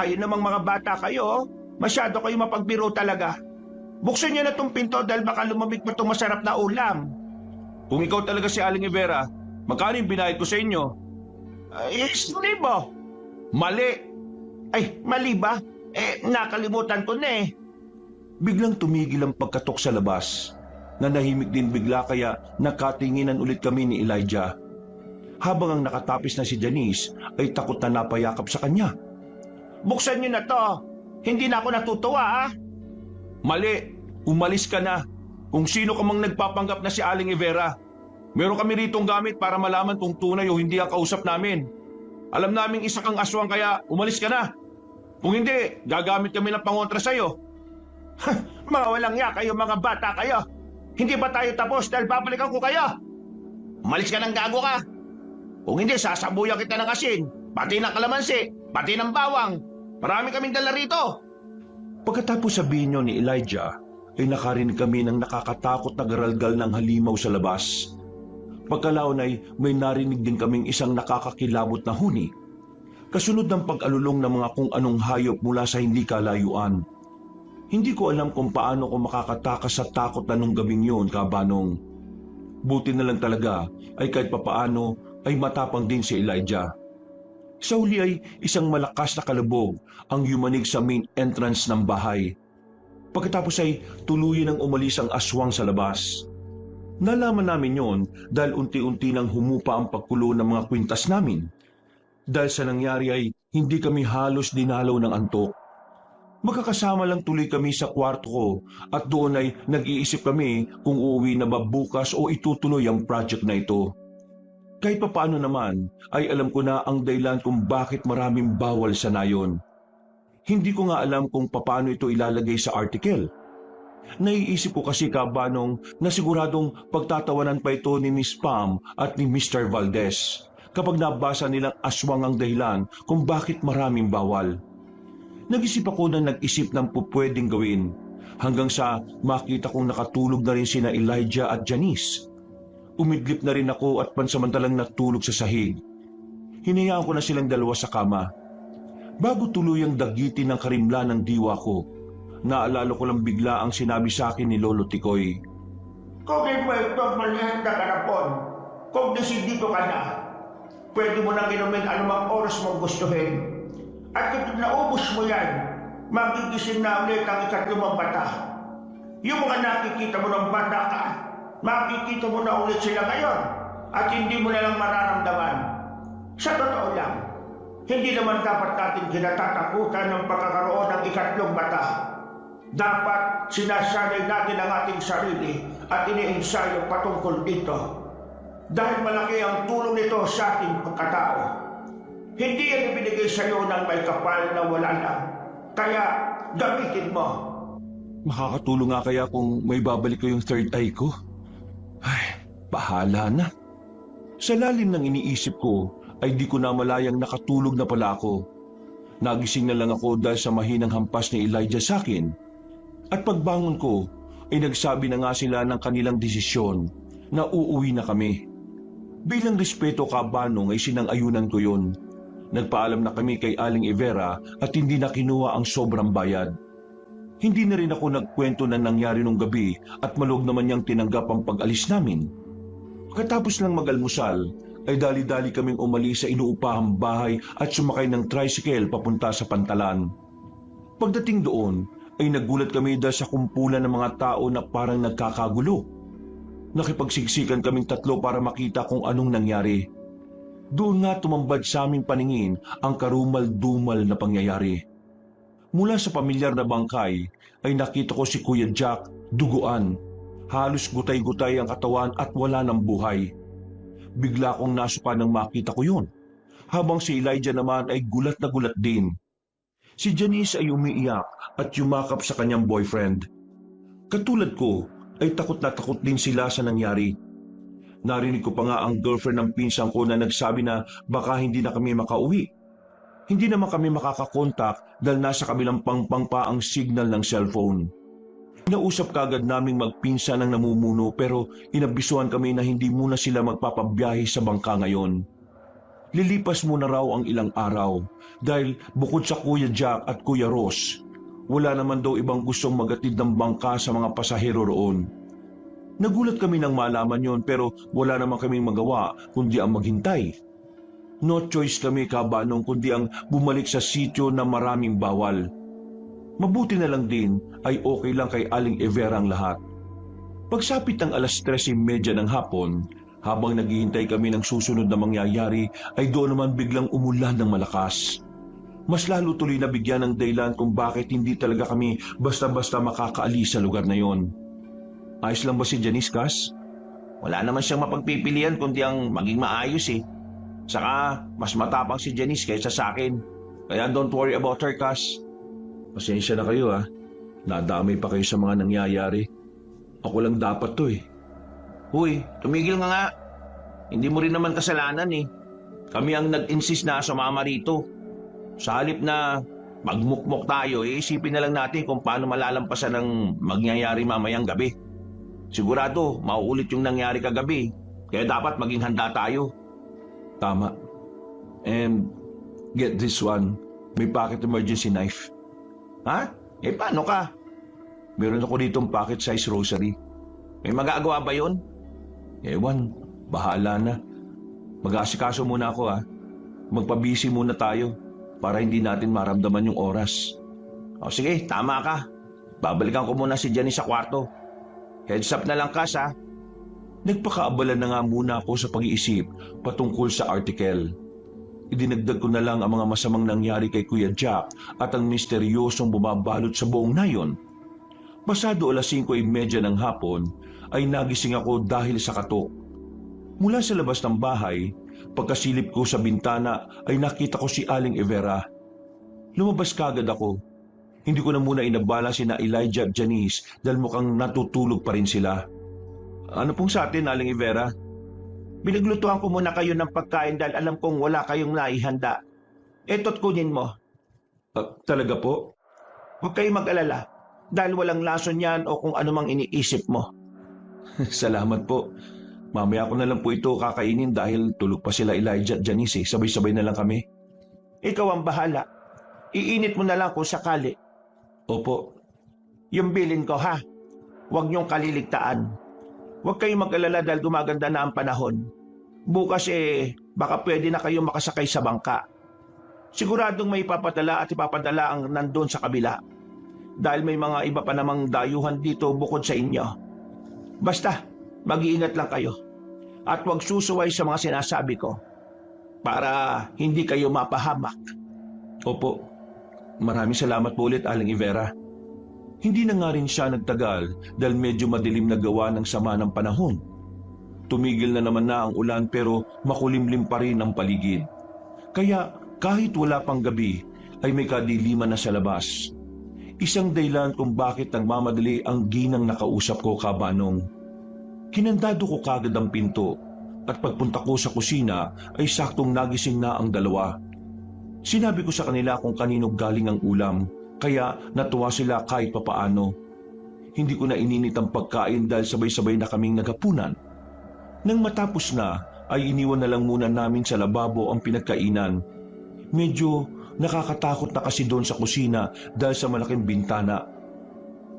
Kayo namang mga bata kayo, masyado kayo mapagbiro talaga. Buksan niyo na tong pinto dahil baka lumamig pa itong masarap na ulam. Kung ikaw talaga si Aling Ivera, magkano yung binayad ko sa inyo? 1,000. Mali! Ay, mali ba? Nakalimutan ko na eh. Biglang tumigil ang pagkatok sa labas. Nanahimik din bigla kaya nakatinginan ulit kami ni Elijah. Habang ang nakatapis na si Janice ay takot na napayakap sa kanya. Buksan niyo na to. Hindi na ako natutuwa, ha? Mali, umalis ka na. Kung sino ka mang nagpapanggap na si Aling Ivera. Meron kami ritong gamit para malaman kung tunay o hindi ang kausap namin. Alam naming isa kang aswang kaya umalis ka na. Kung hindi, gagamit kami ng pangontra sa'yo. Mga walang ya kayo, mga bata kayo. Hindi ba tayo tapos dahil babalikan ko kayo? Umalis ka ng gago ka. Kung hindi, sasabuyan kita ng asin, pati ng kalamansi, pati ng bawang. Marami kaming dala rito. Pagkatapos sabihin niyo ni Elijah, ay nakarinig kami ng nakakatakot na garalgal ng halimaw sa labas. Pagkalaon ay may narinig din kaming isang nakakakilabot na huni. Kasunod ng pag-alulong ng mga kung anong hayop mula sa hindi kalayuan. Hindi ko alam kung paano ko makakatakas sa takot na nung gabing yun, Kabanong. Buti na lang talaga ay kahit papaano ay matapang din si Elijah. Sa huli ay isang malakas na kalabog ang yumanig sa main entrance ng bahay. Pagkatapos ay tuluyan ang umalis ang aswang sa labas. Nalaman namin yon dahil unti-unti nang humupa ang pagkulo ng mga kwintas namin. Dahil sa nangyari ay hindi kami halos dinalaw ng antok. Magkakasama lang tuloy kami sa kwarto ko at doon ay nag-iisip kami kung uuwi na ba bukas o itutuloy ang project na ito. Kahit papaano naman ay alam ko na ang dahilan kung bakit maraming bawal sa nayon. Hindi ko nga alam kung papaano ito ilalagay sa article. Naiisip ko kasi, Kabanong, na siguradong pagtatawanan pa ito ni Miss Pam at ni Mr. Valdez kapag nabasa nilang aswang ang dahilan kung bakit maraming bawal. Nag-isip ako na nag-isip ng pupwedeng gawin hanggang sa makita kong nakatulog na rin sina Elijah at Janice. Umidlip na rin ako at pansamantalang natulog sa sahig. Hinayaan ko na silang dalawa sa kama. Bago tuluyang dagitin ng karimlan ng diwa ko, naalala ko lang bigla ang sinabi sa akin ni Lolo Tikoy. Kung ito malihan na karapon, kung desidito ka na, pwede mo nang inumin anumang oras mong gustuhin. At kung naubos mo yan, magigising na ulit ang ikatlumang bata. Yung mga nakikita mo ng bata ka, makikita mo na ulit sila ngayon at hindi mo na lang mararamdaman. Sa totoo lang, hindi naman dapat natin kinatatakutan ng pagkakaroon ng ikatlong mata. Dapat sinasanay natin ang ating sarili at iniensayo patungkol dito. Dahil malaki ang tulong nito sa ating pagkatao. Hindi yan ibinigay sa iyo ng may kapal na wala lang. Kaya gamitin mo. Makakatulong nga kaya kung may babalik ko yung third eye ko? Ay, bahala na. Sa lalim ng iniisip ko, ay di ko na malayang nakatulog na pala ako. Nagising na lang ako dahil sa mahinang hampas ni Elijah sa akin. At pagbangon ko, ay nagsabi na nga sila ng kanilang desisyon na uuwi na kami. Bilang respeto, Kabanong, ay sinang-ayunan ko yun. Nagpaalam na kami kay Aling Ivera at hindi na kinuha ang sobrang bayad. Hindi na rin ako nagkwento na nangyari nung gabi at malog naman niyang tinanggap ang pag-alis namin. Pagkatapos lang mag-almusal, ay dali-dali kaming umalis sa inuupahang bahay at sumakay ng tricycle papunta sa Pantalan. Pagdating doon, ay nagulat kami dahil sa kumpulan ng mga tao na parang nagkakagulo. Nakipagsiksikan kaming tatlo para makita kung anong nangyari. Doon nga tumambad sa aming paningin ang karumal-dumal na pangyayari. Mula sa pamilyar na bangkay ay nakita ko si Kuya Jack duguan. Halos gutay-gutay ang katawan at wala ng buhay. Bigla akong nasuka nang makita ko yun. Habang si Elijah naman ay gulat na gulat din. Si Janice ay umiiyak at yumakap sa kanyang boyfriend. Katulad ko ay takot na takot din sila sa nangyari. Narinig ko pa nga ang girlfriend ng pinsan ko na nagsabi na baka hindi na kami makauwi. Hindi naman kami makakakontak dahil nasa kabilang pangpang pa ang signal ng cellphone. Nausap kagad naming magpinsan ng namumuno pero inabisuhan kami na hindi muna sila magpapabiyahe sa bangka ngayon. Lilipas muna raw ang ilang araw dahil bukod sa Kuya Jack at Kuya Ross, wala naman daw ibang gustong magatid ng bangka sa mga pasahero roon. Nagulat kami nang malaman yon pero wala naman kaming magawa kundi ang maghintay. No choice kami, Kabanong, kundi ang bumalik sa sitio na maraming bawal. Mabuti na lang din ay okay lang kay Aling Evera ang lahat. Pagsapit ng 3:30 ng hapon, habang naghihintay kami ng susunod na mangyayari, ay doon naman biglang umulan ng malakas. Mas lalo tuloy na bigyan ng dahilan kung bakit hindi talaga kami basta-basta makakaalis sa lugar na yon. Ayos lang ba si Janice, Cass? Wala naman siyang mapagpipilian kundi ang maging maayos eh. Saka mas matapang si Janice kaysa sa akin. Kaya don't worry about her, Cass. Pasensya na kayo ha. Nadamay pa kayo sa mga nangyayari. Ako lang dapat to eh. Huy, tumigil nga. Hindi mo rin naman kasalanan eh. Kami ang nag-insist na sumama rito. Sa halip na magmukmok tayo, isipin na lang natin kung paano malalampasan ang mangyayari mamayang gabi. Sigurado, mauulit yung nangyari kagabi. Kaya dapat maging handa tayo. Tama. And get this one. May pocket emergency knife. Ha? Paano ka? Meron ako ditong pocket size rosary. May magagawa ba yun? Ewan, bahala na. Mag-aasikaso muna ako ha. Magpabisi muna tayo para hindi natin maramdaman yung oras. O sige, tama ka. Babalikan ko muna si Janice sa kwarto. Heads up na lang, Cass ha. Nagpakaabala na nga muna ako sa pag-iisip patungkol sa article. Idinagdag ko na lang ang mga masamang nangyari kay Kuya Jack at ang misteryosong bumabalot sa buong nayon. Pasado 5:30 ng hapon ay nagising ako dahil sa katok. Mula sa labas ng bahay, pagkasilip ko sa bintana ay nakita ko si Aling Evera. Lumabas kagad ako. Hindi ko na muna inabala sina Elijah at Janice dahil mukhang natutulog pa rin sila. Ano pong sa atin, Aling Evera? Binaglutuan ko muna kayo ng pagkain dahil alam kong wala kayong naihanda. Eto't kunin mo. Talaga po? Huwag kayong mag-alala dahil walang lason yan o kung anumang iniisip mo. Salamat po. Mamaya ko na lang po ito kakainin dahil tulog pa sila Elijah at Janice. Sabay-sabay na lang kami. Ikaw ang bahala. Iinit mo na lang kung sakali. Opo. Yung bilin ko ha. Huwag niyong kaliligtaan. Huwag kayong mag-alala dahil gumaganda na ang panahon. Bukas baka pwede na kayong makasakay sa bangka. Siguradong may ipapadala at ipapadala ang nandun sa kabila. Dahil may mga iba pa namang dayuhan dito bukod sa inyo. Basta, mag-iingat lang kayo. At huwag susuway sa mga sinasabi ko. Para hindi kayo mapahamak. Opo. Maraming salamat po ulit, Aling Evera. Hindi na nga rin siya nagtagal dahil medyo madilim na gawa ng sama ng panahon. Tumigil na naman na ang ulan pero makulimlim pa rin ang paligid. Kaya kahit wala pang gabi ay may kadiliman na sa labas. Isang dahilan kung bakit nagmamadali ang ginang nakausap ko kabanong. Kinandado ko kagad ang pinto at pagpunta ko sa kusina ay saktong nagising na ang dalawa. Sinabi ko sa kanila kung kanino galing ang ulam. Kaya natuwa sila kahit papaano. Hindi ko na ininit ang pagkain dahil sabay-sabay na kaming naghapunan. Nang matapos na, ay iniwan na lang muna namin sa lababo ang pinagkainan. Medyo nakakatakot na kasi doon sa kusina dahil sa malaking bintana.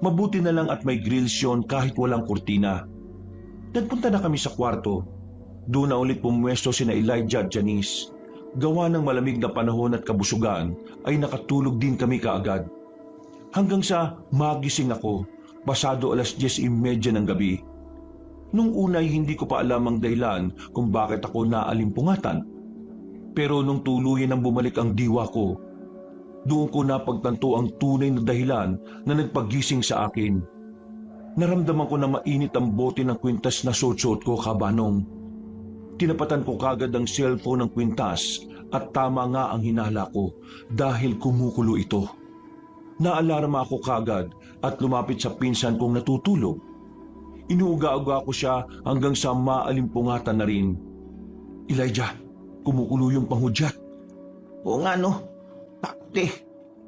Mabuti na lang at may grills yun kahit walang kurtina. Nagpunta na kami sa kwarto. Doon na ulit pumwesto sina Elijah at Janice. Gawa ng malamig na panahon at kabusugan ay nakatulog din kami kaagad. Hanggang sa magising ako, pasado 10:30 ng gabi. Nung unay hindi ko pa alam ang dahilan kung bakit ako naalimpungatan. Pero nung tuluyan ang bumalik ang diwa ko, doon ko napagtanto ang tunay na dahilan na nagpagising sa akin. Naramdaman ko na mainit ang bote ng kwintas na suot ko kabanong. Tinapatan ko kagad ang cellphone ng kwintas at tama nga ang hinala ko dahil kumukulo ito. Naalarma ako kagad at lumapit sa pinsan kong natutulog. Inuuga-uga ko siya hanggang sa maalimpungatan na rin. Elijah, kumukulo yung panghudyat. Oo nga no. Takte,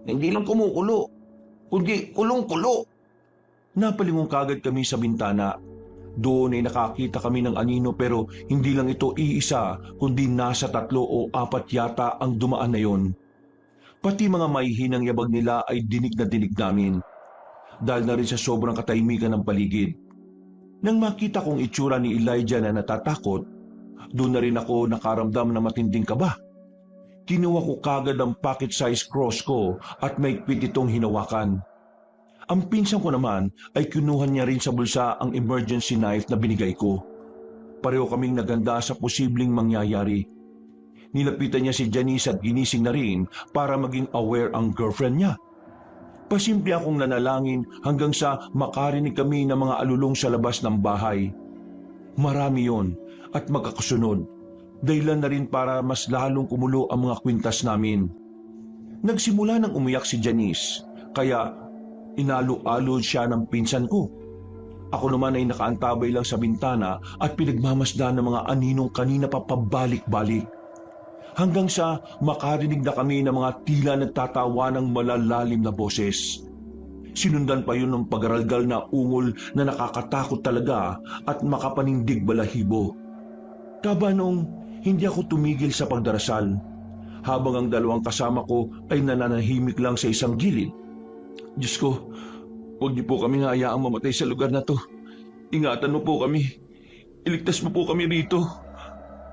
hindi lang kumukulo, kundi kulong-kulo. Napalingon kagad kami sa bintana. Doon ay nakakita kami ng anino pero hindi lang ito iisa kundi nasa 3 o 4 yata ang dumaan na yon. Pati mga maihinang yabag nila ay dinig na dinig namin. Dahil na rin sa sobrang katahimikan ng paligid. Nang makita kong itsura ni Elijah na natatakot, doon na rin ako nakaramdam na matinding kaba. Kinuha ko kagad ang pocket-size cross ko at maigpit itong hinawakan. Ang pinsan ko naman ay kinuha niya rin sa bulsa ang emergency knife na binigay ko. Pareho kaming naganda sa posibleng mangyayari. Nilapitan niya si Janice at ginising na rin para maging aware ang girlfriend niya. Pasimple akong nanalangin hanggang sa makarinig kami ng mga alulong sa labas ng bahay. Marami yon at magkakasunod. Dahilan na rin para mas lalong kumulo ang mga kwintas namin. Nagsimula nang umiyak si Janice, kaya inalo-alo siya ng pinsan ko. Ako naman ay nakaantabay lang sa bintana at pinagmamasdan ng mga aninong kanina pa pabalik-balik. Hanggang sa makarinig na kami ng mga tila nagtatawa ng malalalim na boses. Sinundan pa yun ng pagaralgal na ungol na nakakatakot talaga at makapanindig balahibo. Kabanong hindi ako tumigil sa pagdarasal, habang ang dalawang kasama ko ay nananahimik lang sa isang gilid. Diyos ko, huwag niyo po kami hayaang mamatay sa lugar na to. Ingatan mo po kami. Iligtas mo po kami rito.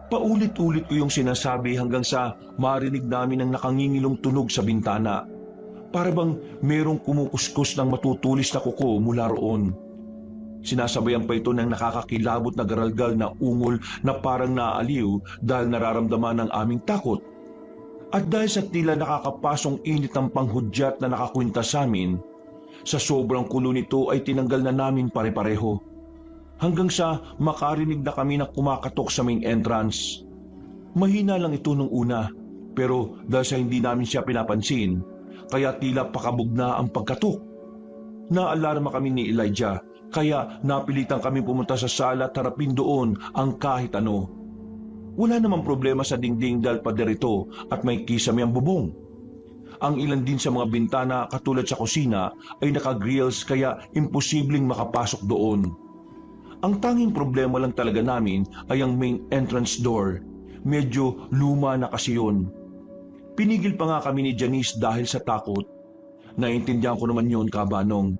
Paulit-ulit ko yung sinasabi hanggang sa marinig namin ang nakangingilong tunog sa bintana. Para bang merong kumukuskus ng matutulis na kuko mula roon. Sinasabayan pa ito ng nakakakilabot na garalgal na ungol na parang naaaliw dahil nararamdaman ng aming takot. At dahil sa tila nakakapasong init ng panghudyat na nakakwinta sa amin, sa sobrang kulo nito ay tinanggal na namin pare-pareho. Hanggang sa makarinig na kami na kumakatok sa main entrance. Mahina lang ito nung una, pero dahil sa hindi namin siya pinapansin, kaya tila pakabog na ang pagkatok. Naalarma kami ni Elijah, kaya napilitan kami pumunta sa sala at harapin doon ang kahit ano. Wala namang problema sa dingding dahil paderito at may kisame ang bubong. Ang ilan din sa mga bintana katulad sa kusina ay naka-grills kaya imposibleng makapasok doon. Ang tanging problema lang talaga namin ay ang main entrance door. Medyo luma na kasi yun. Pinigil pa nga kami ni Janice dahil sa takot. Naintindihan ko naman yun, Kabanong.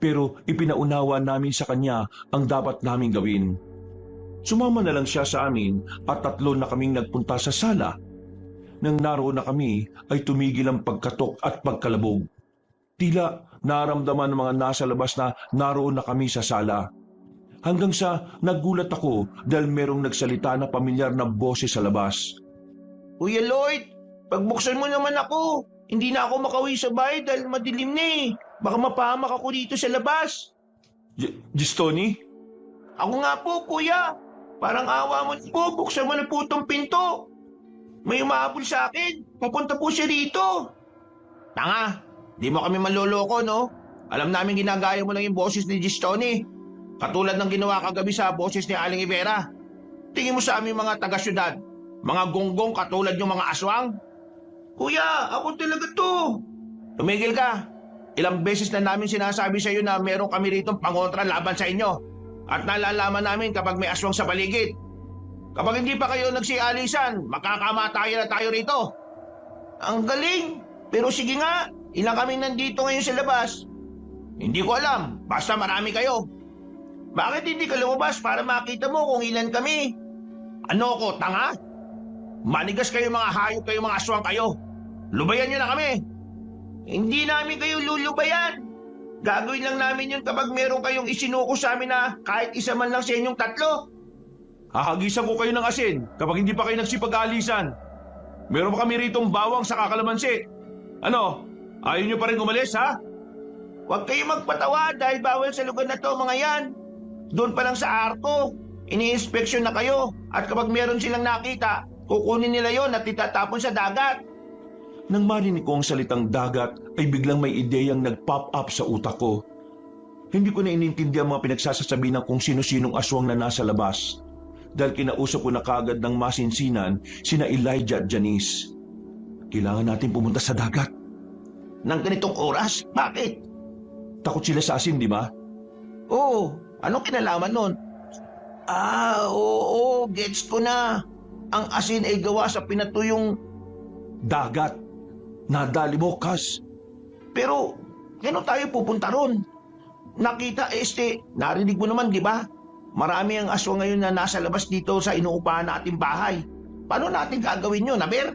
Pero ipinaunawa namin sa kanya ang dapat naming gawin. Sumama na lang siya sa amin at 3 na kaming nagpunta sa sala. Nang naroon na kami ay tumigil ang pagkatok at pagkalabog. Tila naramdaman ng mga nasa labas na naroon na kami sa sala. Hanggang sa nagulat ako dahil merong nagsalita na pamilyar na boses sa labas. Kuya Lloyd, pagbuksan mo naman ako. Hindi na ako makauwi sa bahay dahil madilim na eh. Baka mapahamak ako dito sa labas. Gistoni? Ako nga po, kuya. Parang awa mo po, buksan mo na po itong pinto. May umahabol sa akin. Papunta po siya rito. Tanga, di mo kami manloloko, no? Alam namin ginagaya mo lang yung boses ni Gistoni. Katulad ng ginawa kagabi sa boses ni Aling Ivera. Tingin mo sa aming mga taga-syudad. Mga gonggong katulad yung mga aswang. Kuya, ako talaga to. Tumigil ka. Ilang beses na namin sinasabi sa iyo na meron kami rito pangontra laban sa inyo. At nalalaman namin kapag may aswang sa paligid. Kapag hindi pa kayo nagsialisan, makakamataya na tayo rito. Ang galing. Pero sige nga, ilang kaming nandito ngayon sa labas. Hindi ko alam, basta marami kayo. Bakit hindi ka lumabas para makita mo kung ilan kami? Ano ko, tanga? Manigas kayo mga hayop kayo, mga aswang kayo. Lubayan nyo na kami. Hindi namin kayo lulubayan. Gagawin lang namin yun kapag meron kayong isinuko sa amin na kahit isa man lang sa inyong 3. Hahagisan ko kayo ng asin kapag hindi pa kayo nagsipag-aalisan. Meron pa kami ritong bawang sa kakalamansi. Ano? Ayaw nyo pa rin umalis, ha? Huwag kayo magpatawa dahil bawal sa lugar na to, mga yan. Doon pa lang sa arko, ini-inspeksyon na kayo. At kapag meron silang nakita, kukunin nila yon at itatapon sa dagat. Nang marinig ko ang salitang dagat, ay biglang may ideyang nag-pop up sa utak ko. Hindi ko na inintindihan ang mga pinagsasasabi ng kung sino-sinong aswang na nasa labas. Dahil kinausap ko na kagad ng masinsinan sina Elijah at Janice. Kailangan natin pumunta sa dagat. Nang ganitong oras? Bakit? Takot sila sa asin, di ba? Oo, anong kinalaman nun? Oo, gets ko na. Ang asin ay gawa sa pinatuyong dagat. Nadali mo, Kas. Pero, kano tayo pupunta ron? Nakita, narinig mo naman, di ba? Marami ang aswang ngayon na nasa labas dito sa inuupahan nating bahay. Paano natin gagawin yun, Aber?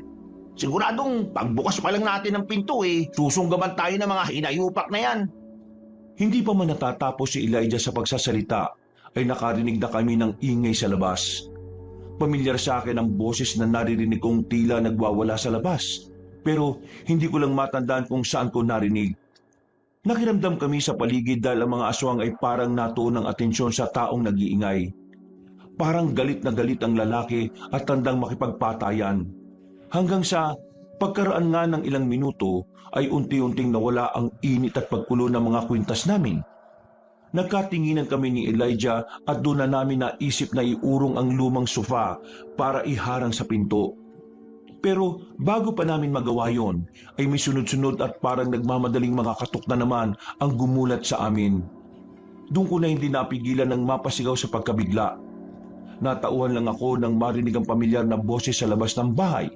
Siguradong pagbukas pa lang natin ng pinto susunggaban tayo ng mga hinayupak na yan. Hindi pa man natatapos si Elijah sa pagsasalita ay nakarinig na kami ng ingay sa labas. Pamilyar sa akin ang boses na naririnig kong tila nagwawala sa labas, pero hindi ko lang matandaan kung saan ko narinig. Nakiramdam kami sa paligid dahil ang mga aswang ay parang natuon ng atensyon sa taong nag-iingay. Parang galit na galit ang lalaki at tandang makipagpatayan. Hanggang sa pagkaraan nga ng ilang minuto ay unti-unting nawala ang init at pagkulo ng mga kwintas namin. Nagkatinginan kami ni Elijah at doon na namin naisip na iurong ang lumang sofa para iharang sa pinto. Pero bago pa namin magawa yon, ay may sunod-sunod at parang nagmamadaling makakatok na naman ang gumulat sa amin. Doon ko na hindi napigilan ng mapasigaw sa pagkabigla. Natauhan lang ako nang marinig ang pamilyar na boses sa labas ng bahay.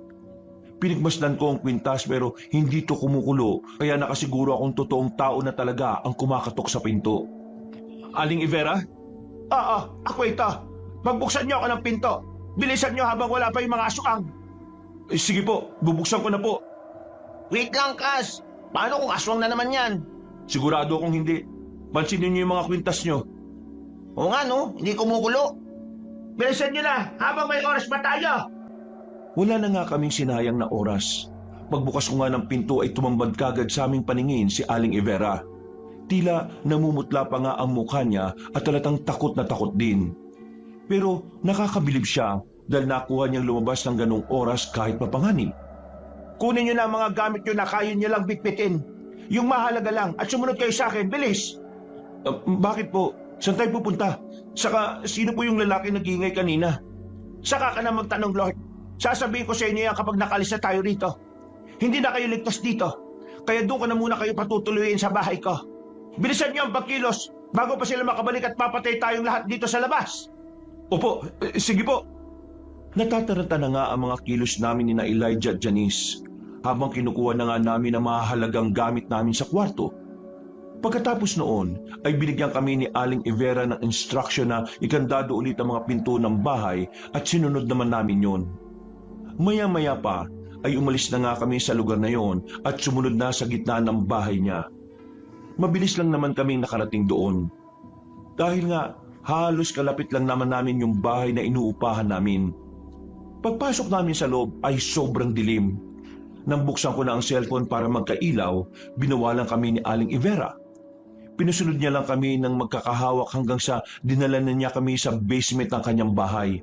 Pinigmasdan ko ang kwintas pero hindi to kumukulo, kaya nakasiguro akong totoong tao na talaga ang kumakatok sa pinto. Aling Ivera? Oo, ako ito. Magbuksan niyo ako ng pinto. Bilisan niyo habang wala pa yung mga aswang. Sige po, bubuksan ko na po. Wait lang, Kas. Paano kung aswang na naman yan? Sigurado akong hindi. Pansinin niyo yung mga kwintas niyo. Oo nga no, hindi kumukulo. Bilisan niyo na habang may oras pa tayo. Wala na nga kaming sinayang na oras. Pagbukas ko nga ng pinto ay tumambad kagad sa aming paningin si Aling Ivera. Tila namumutla pa nga ang mukha niya at talatang takot na takot din. Pero nakakabilib siya dahil nakuha niyang lumabas ng ganong oras kahit mapanganib. Kunin niyo na ang mga gamit niyo na kaya niyo lang bitbitin. Yung mahalaga lang at sumunod kayo sa akin. Bilis! Bakit po? Saan tayo pupunta? Saka sino po yung lalaki nag-iingay kanina? Saka ka na magtanong, Lord. Sasabihin ko sa inyo yan kapag nakalis na tayo rito. Hindi na kayo ligtas dito. Kaya doon ka na muna kayo patutuloyin sa bahay ko. Bilisan niyo ang pagkilos bago pa sila makabalik at papatay tayong lahat dito sa labas. Opo, sige po. Natataranta na nga ang mga kilos namin ni na Elijah at Janice habang kinukuha na nga namin ang mahalagang gamit namin sa kwarto. Pagkatapos noon ay binigyan kami ni Aling Ivera ng instruction na ikandado ulit ang mga pinto ng bahay at sinunod naman namin yon. Maya-maya pa ay umalis na nga kami sa lugar na yon at sumunod na sa gitna ng bahay niya. Mabilis lang naman kaming nakarating doon. Dahil nga halos kalapit lang naman namin yung bahay na inuupahan namin. Pagpasok namin sa loob ay sobrang dilim. Nang buksan ko na ang cellphone para magkailaw, binawalan kami ni Aling Ivera. Pinusunod niya lang kami ng magkakahawak hanggang sa dinala na niya kami sa basement ng kanyang bahay.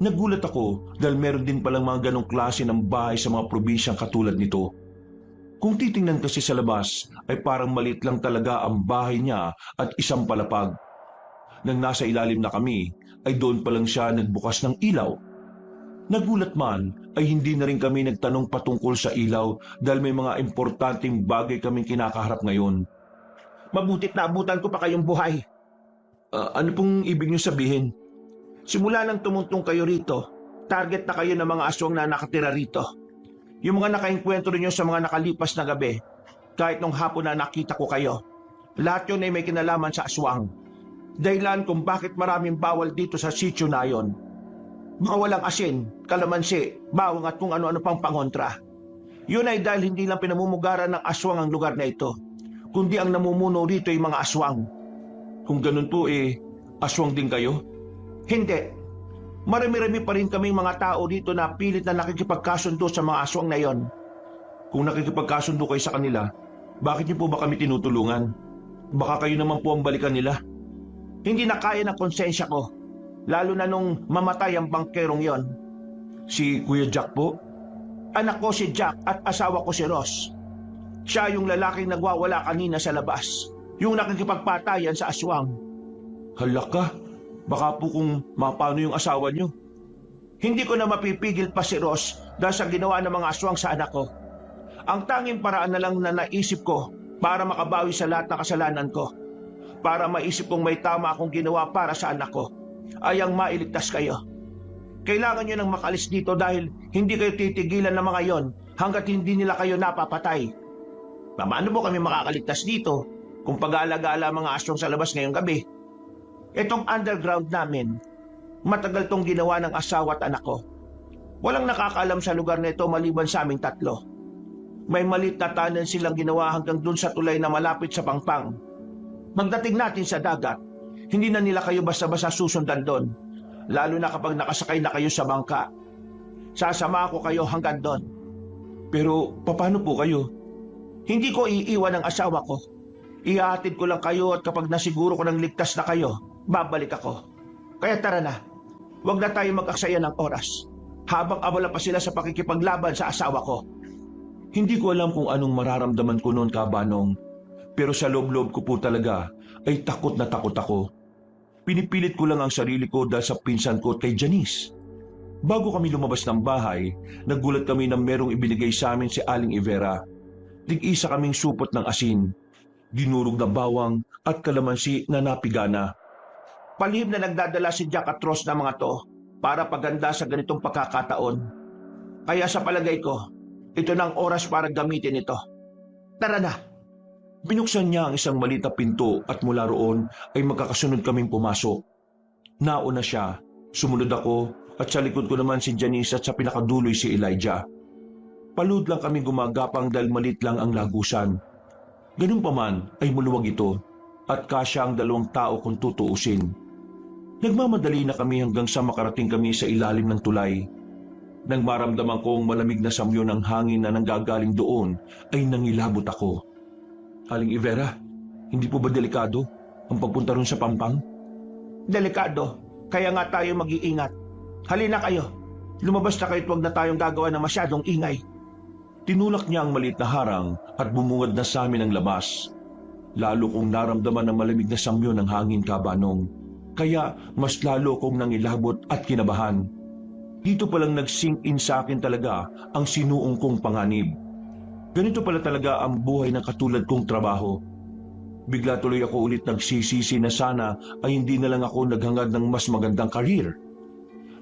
Nagulat ako dahil meron din palang mga ganong klase ng bahay sa mga probinsyang katulad nito. Kung titingnan kasi sa labas ay parang maliit lang talaga ang bahay niya at isang palapag. Nang nasa ilalim na kami ay doon pa lang siya nagbukas ng ilaw. Nagulat man ay hindi na rin kami nagtanong patungkol sa ilaw dahil may mga importanteng bagay kaming kinakaharap ngayon. Mabutit na abutan ko pa kayong buhay. Ano pong ibig niyo sabihin? Simula nang tumuntong kayo rito, target na kayo ng mga aswang na nakatira rito. Yung mga nakainkwentro niyo sa mga nakalipas na gabi, kahit nung hapon na nakita ko kayo, lahat yun ay may kinalaman sa aswang. Dahilan kung bakit maraming bawal dito sa sitio na yon. Mga walang asin, kalamansi, bawang at kung ano-ano pang pangontra. Yun ay dahil hindi lang pinamumugaran ng aswang ang lugar na ito, kundi ang namumuno rito ay mga aswang. Kung ganun po aswang din kayo? Hindi. Marami-rami pa rin kaming mga tao dito na pilit na nakikipagkasundo sa mga aswang na yon. Kung nakikipagkasundo kayo sa kanila, bakit niyo po ba kami tinutulungan? Baka kayo naman po ang balikan nila. Hindi na kaya ng konsensya ko, lalo na nung mamatay ang bangkerong yon. Si Kuya Jack po? Anak ko si Jack at asawa ko si Ross. Siya yung lalaking nagwawala kanina sa labas, yung nakikipagpatayan sa aswang. Hala ka, baka po kung mapano yung asawa niyo. Hindi ko na mapipigil pa si Ross dahil sa ginawa ng mga aswang sa anak ko. Ang tanging paraan na lang na naisip ko para makabawi sa lahat ng kasalanan ko, para maisip kong may tama akong ginawa para sa anak ko, ay ang mailigtas kayo. Kailangan nyo nang makalis dito dahil hindi kayo titigilan ng mga yon hanggat hindi nila kayo napapatay. Paano mo kami makakaligtas dito kung pag-aalaga mga aswang sa labas ngayong gabi? Itong underground namin, matagal tong ginawa ng asawa at anak ko. Walang nakakaalam sa lugar na ito maliban sa aming tatlo. May malit na tunnel silang ginawa hanggang dun sa tulay na malapit sa Pangpang. Magdating natin sa dagat, hindi na nila kayo basta-basta susundan doon. Lalo na kapag nakasakay na kayo sa bangka. Sasama ako kayo hanggang doon. Pero paano po kayo? Hindi ko iiwan ang asawa ko. Ihahatid ko lang kayo at kapag nasiguro ko ng ligtas na kayo, babalik ako. Kaya tara na, huwag na tayo mag-aksaya ng oras. Habang abala pa sila sa pakikipaglaban sa asawa ko. Hindi ko alam kung anong mararamdaman ko noon, Kabanong. Pero sa loob-loob ko po talaga ay takot na takot ako. Pinipilit ko lang ang sarili ko dahil sa pinsan ko kay Janice. Bago kami lumabas ng bahay, nagulat kami na merong ibinigay sa amin si Aling Ivera. Tig-isa kaming supot ng asin, dinurog na bawang at kalamansi na napigana. Palihim na nagdadala si Jack at Ross na mga to para paganda sa ganitong pagkakataon. Kaya sa palagay ko, ito na ang oras para gamitin ito. Tara na! Binuksan niya ang isang maliit na pinto at mula roon ay magkakasunod kaming pumasok. Nauna siya, sumunod ako at sa likod ko naman si Janice at sa pinakaduloy si Elijah. Palud lang kami gumagapang dahil maliit lang ang lagusan. Ganun pa man ay muluwag ito at kasya ang 2 tao kung tutuusin. Nagmamadali na kami hanggang sa makarating kami sa ilalim ng tulay. Nang maramdaman kong malamig na samyo ng hangin na nanggagaling doon, ay nangilabot ako. Aling Ivera, hindi po ba delikado ang pagpunta ron sa Pampang? Delikado, kaya nga tayo mag-iingat. Halina kayo, lumabas na kayo at huwag na tayong gagawa ng masyadong ingay. Tinulak niya ang maliit na harang at bumungad na sa amin ang labas. Lalo kong naramdaman ang malamig na samyo ng hangin, Kabanong. Kaya mas lalo kong nangilabot at kinabahan. Dito palang nag-sink in sa akin talaga ang sinuong kong panganib. Ganito pala talaga ang buhay ng katulad kong trabaho. Bigla tuloy ako ulit nagsisisi na sana ay hindi na lang ako naghangad ng mas magandang karir.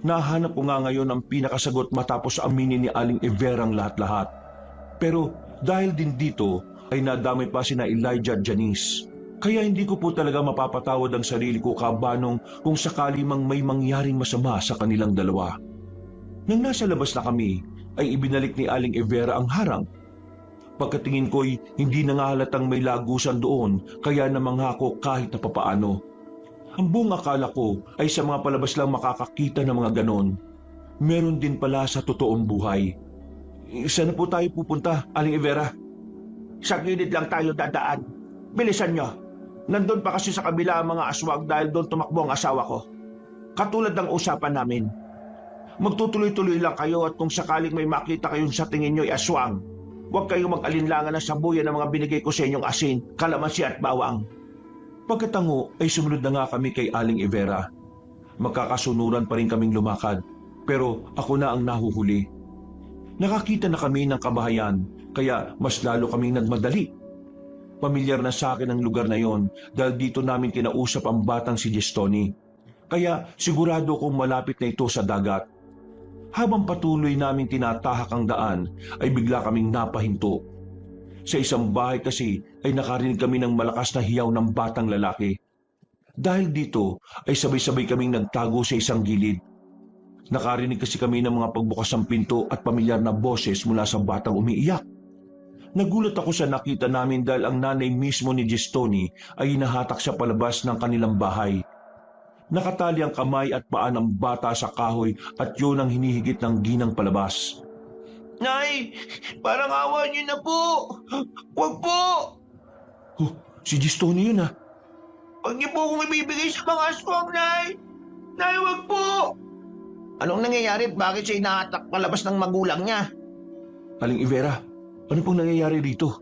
Nahanap ko nga ngayon ang pinakasagot matapos aminin ni Aling Ivera ang lahat-lahat. Pero dahil din dito ay nadamay pa sina Elijah at Janice. Kaya hindi ko po talaga mapapatawad ang sarili ko, Kabanong, kung sakali mang may mangyaring masama sa kanilang dalawa. Nang nasa labas na kami, ay ibinalik ni Aling Ivera ang harang. Pagkatingin ko'y hindi na nga halatang may lagusan doon, kaya namangha ko kahit na papaano. Ang buong akala ko ay sa mga palabas lang makakakita ng mga ganon. Meron din pala sa totoong buhay. Saan na po tayo pupunta, Aling Ivera? Sa gilid lang tayo dadaan. Bilisan nyo. Nandun pa kasi sa kabila ang mga aswang dahil doon tumakbo ang asawa ko. Katulad ng usapan namin. Magtutuloy-tuloy lang kayo at kung sakaling may makita kayong sa tingin nyo'y aswang, huwag kayong mag-alinlangan na sabuyan ng mga binigay ko sa inyong asin, kalamansi at bawang. Pagkatango ay sumunod na nga kami kay Aling Ivera. Magkakasunuran pa rin kaming lumakad, pero ako na ang nahuhuli. Nakakita na kami ng kabahayan, kaya mas lalo kaming nagmadali. Pamilyar na sa akin ang lugar na yon dahil dito namin kinausap ang batang si Gestoni. Kaya sigurado kong malapit na ito sa dagat. Habang patuloy naming tinatahak ang daan, ay bigla kaming napahinto. Sa isang bahay kasi ay nakarinig kami ng malakas na hiyaw ng batang lalaki. Dahil dito ay sabay-sabay kaming nagtago sa isang gilid. Nakarinig kasi kami ng mga pagbukas ng pinto at pamilyar na boses mula sa batang umiiyak. Nagulat ako sa nakita namin dahil ang nanay mismo ni Gestoni ay hinahatak sa palabas ng kanilang bahay. Nakatali ang kamay at paa ng bata sa kahoy at yun ang hinihigit ng ginang palabas. Nay, parang awa niyo na po. Huwag po. Si Gestoni yun ah. Huwag niyo po akong ibibigay sa mga aswang, Nay. Nay, huwag po. Anong nangyayari at bakit siya hinahatak palabas ng magulang niya? Aling Ivera, ano pong nangyayari dito?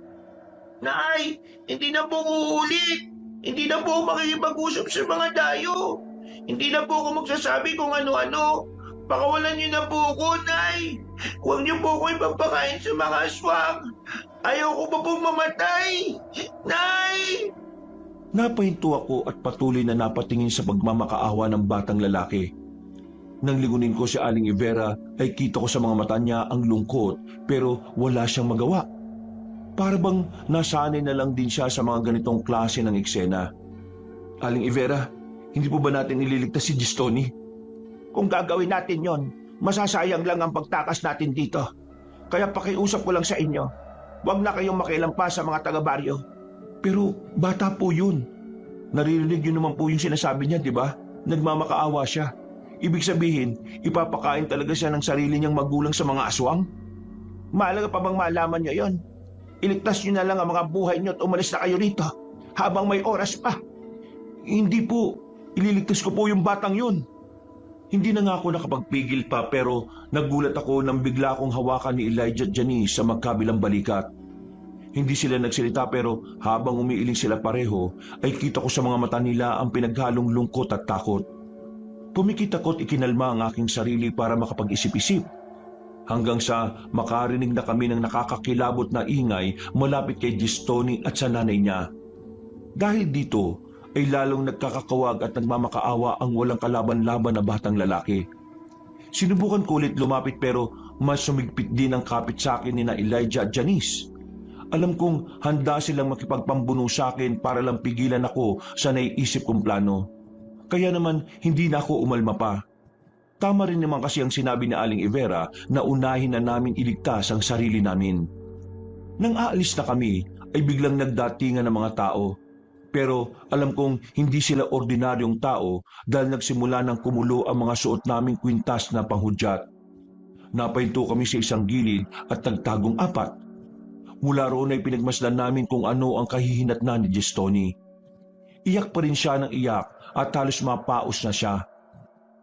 Nay, hindi na po uulit. Hindi na po ako makikipag-usap sa mga dayo. Hindi na po ako magsasabi kung ano-ano. Pakawalan niyo na po ako, Nay. Huwag niyo po ako ipapakain sa mga aswang. Ayaw ko pa pong mamatay. Nay! Napahinto ako at patuloy na napatingin sa pagmamakaawa ng batang lalaki. Nang lingunin ko si Aling Ivera ay kita ko sa mga mata niya ang lungkot pero wala siyang magawa. Para bang nasanay na lang din siya sa mga ganitong klase ng eksena. Aling Ivera, hindi po ba natin ililigtas si Gestoni? Kung gagawin natin yon, Masasayang lang ang pagtakas natin dito. Kaya pakiusap ko lang sa inyo, huwag na kayong makialam pa sa mga taga-baryo. Pero bata po yun. Naririnig yun naman po yung sinasabi niya, di ba? Nagmamakaawa siya. Ibig sabihin, ipapakain talaga siya ng sarili niyang magulang sa mga aswang? Mahalaga pa bang malaman niyo yon? Iligtas niyo na lang ang mga buhay niyo at umalis na kayo rito habang may oras pa. Hindi po. Ililigtas ko po yung batang yun. Hindi na nga ako nakapagpigil pa pero nagulat ako nang bigla akong hawakan ni Elijah at Janice sa magkabilang balikat. Hindi sila nagsalita pero habang umiiling sila pareho ay kita ko sa mga mata nila ang pinaghalong lungkot at takot. Pumikit ako't ikinalma ang aking sarili para makapag-isip-isip. Hanggang sa makarinig na kami ng nakakakilabot na ingay malapit kay Gistoni at sa nanay niya. Dahil dito ay lalong nagkakakawag at nagmamakaawa ang walang kalaban-laban na batang lalaki. Sinubukan ko ulit lumapit pero mas sumigpit din ang kapit sa akin ni na Elijah at Janice. Alam kong handa silang makipagpambuno sa akin para lang pigilan ako sa naiisip kong plano. Kaya naman hindi na ako umalma pa. Tama rin naman kasi ang sinabi ni Aling Ivera na unahin na namin iligtas ang sarili namin. Nang aalis na kami ay biglang nagdatingan ng mga tao. Pero alam kong hindi sila ordinaryong tao dahil nagsimula ng kumulo ang mga suot naming kwintas na panghudyat. Napahinto kami sa isang gilid at nagtagong apat. Mula roon ay pinagmasdan namin kung ano ang kahihinatnan ni Gistoni. Iyak pa rin siya ng iyak at halos mapaos na siya.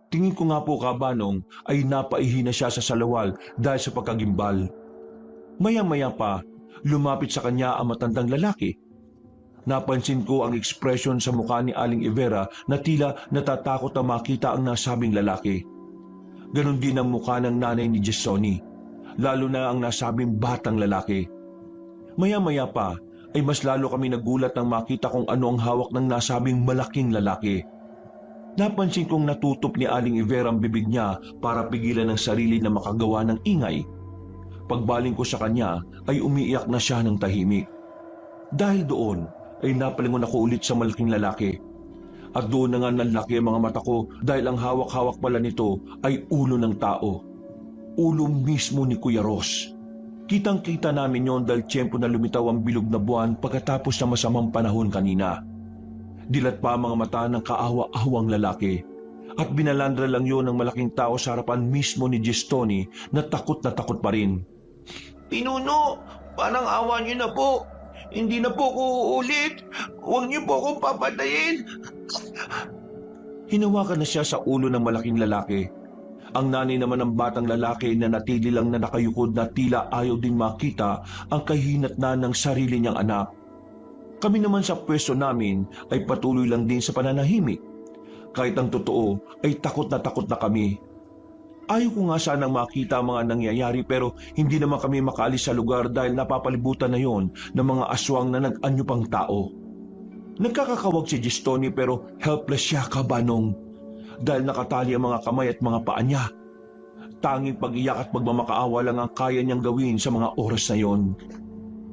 Tingin ko nga po kabanong ay napaihi na siya sa salawal dahil sa pagkagimbal. Maya-maya pa, lumapit sa kanya ang matandang lalaki. Napansin ko ang ekspresyon sa mukha ni Aling Ivera na tila natatakot na makita ang nasabing lalaki. Ganon din ang mukha ng nanay ni Gistoni, lalo na ang nasabing batang lalaki. Maya-maya pa ay mas lalo kami nagulat nang makita kung ano ang hawak ng nasabing malaking lalaki. Napansin kong natutop ni Aling Ivera ang bibig niya para pigilan ang sarili na makagawa ng ingay. Pagbaling ko sa kanya ay umiiyak na siya ng tahimik. Dahil doon ay napalingon ako ulit sa malaking lalaki. At doon na nga nanlaki ang mga mata ko dahil ang hawak-hawak pala nito ay ulo ng tao. Ulo mismo ni Kuya Ros. Kitang-kita namin yon dahil tiyempo na lumitaw ang bilog na buwan pagkatapos na masamang panahon kanina. Dilat pa ang mga mata ng kaawa-awang lalaki. At binalandra lang yon ng malaking tao sa harapan mismo ni Gistoni na takot pa rin. Pinuno, parang awa niyo na po. Hindi na po ko uulit. Huwag niyo po akong papatayin. Hinawakan na siya sa ulo ng malaking lalaki. Ang nanay naman ng batang lalaki na natili lang na nakayukod na tila ayaw din makita ang kahinatnan ng sarili niyang anak. Kami naman sa pwesto namin ay patuloy lang din sa pananahimik. Kahit ang totoo ay takot na kami. Ayaw ko nga sanang makita ang mga nangyayari pero hindi naman kami makaalis sa lugar dahil napapalibutan na yon ng mga aswang na nag-anyo pang tao. Nagkakakawag si Gistoni pero helpless siya kabanong dahil nakatali ang mga kamay at mga paa niya. Tanging pag-iyak at pagmamakaawa lang ang kaya niyang gawin sa mga oras na yon.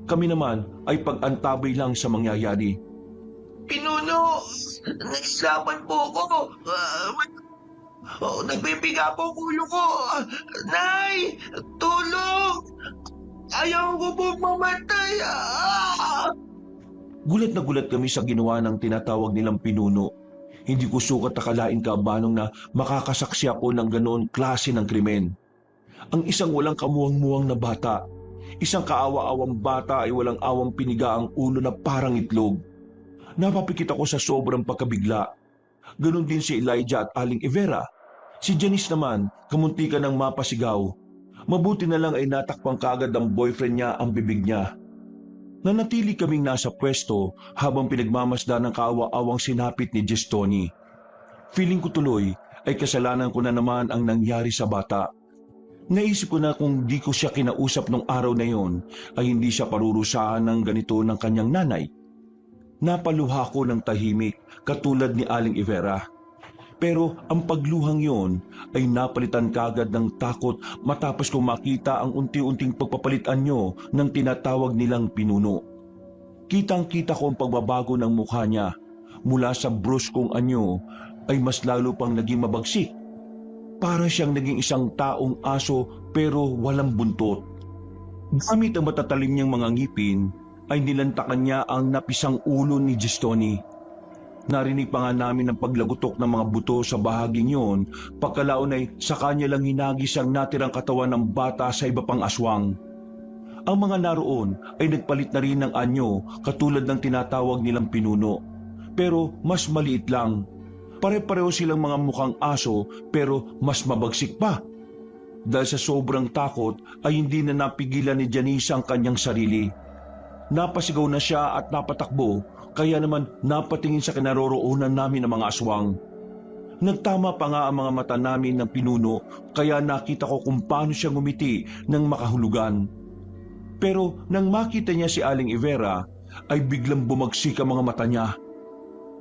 Kami naman ay pag-antabay lang sa mangyayari. Pinuno, naislapan po ako. Nagbibiga po ang ulo ko. Nay, tulong! Ayaw ko po mamatay. Gulat na gulat kami sa ginawa ng tinatawag nilang pinuno. Hindi ko sukat akalain kabanong na makakasaksi ako ng ganoon klase ng krimen. Ang isang walang kamuwang-muwang na bata, isang kaawa-awang bata ay walang awang piniga ang ulo na parang itlog. Napapikit ako sa sobrang pagkabigla. Ganon din si Elijah at Aling Ivera. Si Janice naman, kamuntikan ng mapasigaw. Mabuti na lang ay natakpang kaagad ng boyfriend niya ang bibig niya. Nanatili kaming nasa pwesto habang pinagmamasdan ng kaawa-awang sinapit ni Gistoni. Feeling ko tuloy ay kasalanan ko na naman ang nangyari sa bata. Naisip ko na kung di ko siya kinausap nung araw na yon ay hindi siya parurusahan ng ganito ng kanyang nanay. Napaluha ko ng tahimik katulad ni Aling Ivera. Pero ang pagluhang yon ay napalitan kagad ng takot matapos kong makita ang unti-unting pagpapalitan nyo ng tinatawag nilang pinuno. Kitang-kita ko ang pagbabago ng mukha niya. Mula sa bruskong anyo ay mas lalo pang naging mabagsik. para siyang naging isang taong aso pero walang buntot. Gamit ang matatalim niyang mga ngipin, ay nilantakan niya ang napisang ulo ni Gistoni. Narinig pa nga namin ang paglagutok ng mga buto sa bahaging yun, pagkalaon ay sa kanya lang hinagis ang natirang katawan ng bata sa iba pang aswang. Ang mga naroon ay nagpalit na rin ng anyo katulad ng tinatawag nilang pinuno. Pero mas maliit lang. Pare-pareho silang mga mukhang aso pero mas mabagsik pa. Dahil sa sobrang takot ay hindi na napigilan ni Janice ang kanyang sarili. Napasigaw na siya at napatakbo, kaya naman napatingin sa kinaroroonan namin ng mga aswang. Nagtama pa nga ang mga mata namin ng pinuno, kaya nakita ko kung paano siya ngumiti ng makahulugan. Pero nang makita niya si Aling Ivera, ay biglang bumagsik ang mga mata niya.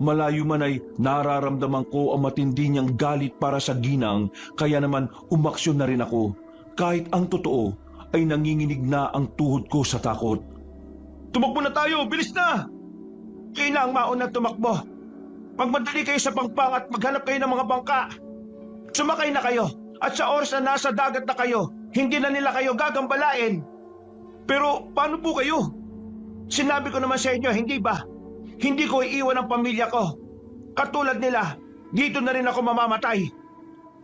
Malayo man ay nararamdaman ko ang matindi niyang galit para sa ginang, kaya naman umaksyon na rin ako, kahit ang totoo ay nanginginig na ang tuhod ko sa takot. Tumakbo na tayo! Bilis na! Kinang mauna tumakbo. Pagmadali kayo sa pangpang at maghanap kayo ng mga bangka. Sumakay na kayo at sa oras na nasa dagat na kayo, hindi na nila kayo gagambalain. Pero paano po kayo? Sinabi ko naman sa inyo, hindi ba? Hindi ko iiwan ang pamilya ko. Katulad nila, dito na rin ako mamamatay.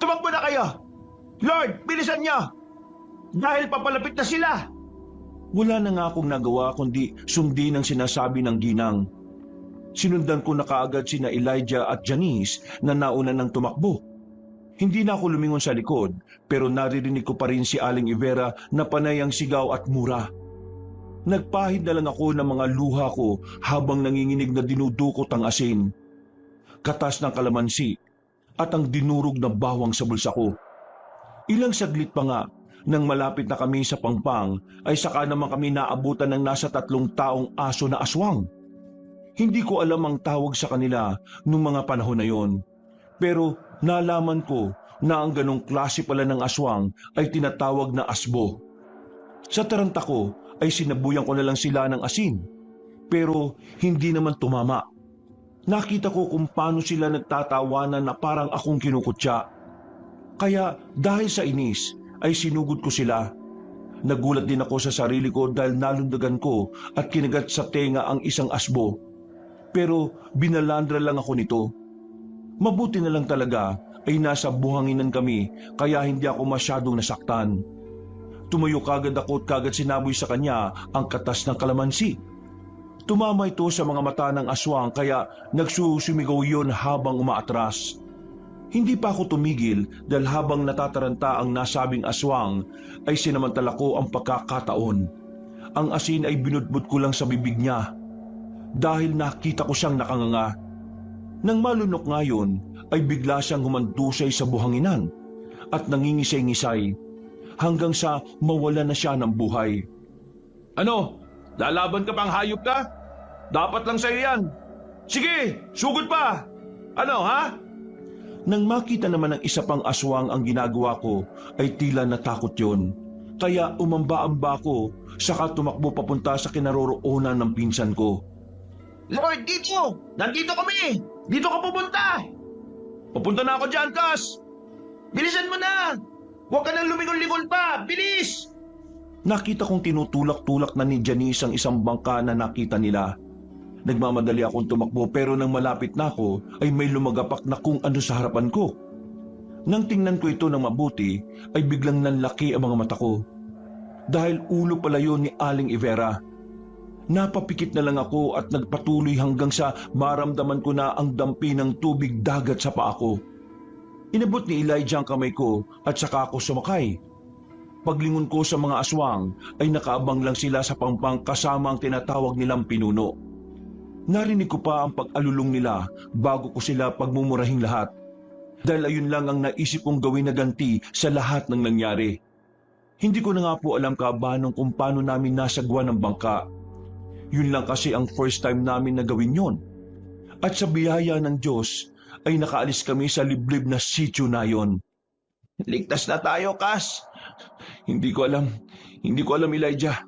Tumakbo na kayo! Lord, bilisan niyo! Dahil papalapit na sila! Wala na nga akong nagawa kundi sundin ang sinasabi ng ginang. Sinundan ko na kaagad sina Elijah at Janice na nauna ng tumakbo. Hindi na ako lumingon sa likod, pero naririnig ko pa rin si Aling Ivera na panay ang sigaw at mura. Nagpahid na lang ako ng mga luha ko habang nanginginig na dinudukot ang asin, katas ng kalamansi at ang dinurog na bawang sa bulsa ko. Ilang saglit pa nga, nang malapit na kami sa pangpang, ay saka naman kami naabutan ng nasa 3 taong aso na aswang. Hindi ko alam ang tawag sa kanila nung mga panahon na yon, pero nalaman ko na ang ganong klase pala ng aswang ay tinatawag na asbo. Sa taranta ko ay sinabuyan ko na lang sila ng asin, pero hindi naman tumama. Nakita ko kung paano sila nagtatawanan na parang akong kinukutya. Kaya dahil sa inis ay sinugod ko sila. Nagulat din ako sa sarili ko dahil nalundagan ko at kinagat sa tenga ang isang asbo. Pero binalandra lang ako nito. Mabuti na lang talaga ay nasa buhanginan kami, kaya hindi ako masyadong nasaktan. Tumayo kagad ako at kagad sinaboy sa kanya ang katas ng kalamansi. Tumama ito sa mga mata ng aswang, kaya nagsusumigaw yon habang umaatras. Hindi pa ako tumigil dahil habang natataranta ang nasabing aswang ay sinamantala ko ang pagkakataon. Ang asin ay binudbud ko lang sa bibig niya dahil nakita ko siyang nakanganga. Nang malunok ngayon ay bigla siyang humandusay sa buhanginan at nangingisay-ngisay hanggang sa mawala na siya ng buhay. Ano? Lalaban ka pang hayop ka? Dapat lang sa'yo yan. Sige, sugod pa! Ano, ha? Nang makita naman ng isa pang aswang ang ginagawa ko, ay tila natakot yon. Kaya umamba-amba ko, saka tumakbo papunta sa kinaroroonan ng pinsan ko. Lord, dito! Nandito kami! Dito ka pupunta! Papunta na ako dyan, Kas! Bilisan mo na! Huwag ka nang lumingon-lingon pa! Bilis! Nakita kong tinutulak-tulak na ni Janice ang isang bangka na nakita nila. Nagmamadali akong tumakbo pero nang malapit na ako ay may lumagapak na kung ano sa harapan ko. Nang tingnan ko ito ng mabuti ay biglang nanlaki ang mga mata ko. Dahil ulo pala yun ni Aling Ivera. Napapikit na lang ako at nagpatuloy hanggang sa maramdaman ko na ang dampi ng tubig dagat sa paa ko. Inabot ni Elijah ang kamay ko at saka ako sumakay. Paglingon ko sa mga aswang ay nakaabang lang sila sa pangpang kasama ang tinatawag nilang pinuno. Narinig ko pa ang pag-alulong nila bago ko sila pagmumurahing lahat. Dahil ayun lang ang naisip kong gawin na ganti sa lahat ng nangyari. Hindi ko na nga po alam kabanong kung paano namin nasagwa ng bangka. Yun lang kasi ang first time namin na gawin yon. At sa biyaya ng Diyos ay nakaalis kami sa liblib na sityo na yon. Ligtas na tayo, Kas. Hindi ko alam, Elijah.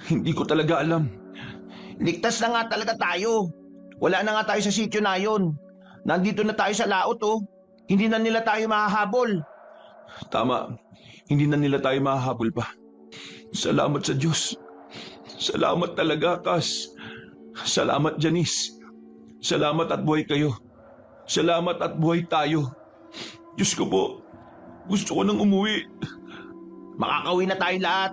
Hindi ko talaga alam. Ligtas na nga talaga tayo. Wala na nga tayo sa sityo na yon. Nandito na tayo sa laot, oh. Hindi na nila tayo mahahabol. Tama, hindi na nila tayo mahahabol pa. Salamat sa Diyos. Salamat talaga, Kas. Salamat, Janice. Salamat at buhay kayo. Salamat at buhay tayo. Diyos ko po, gusto ko nang umuwi. Makakauwi na tayong lahat.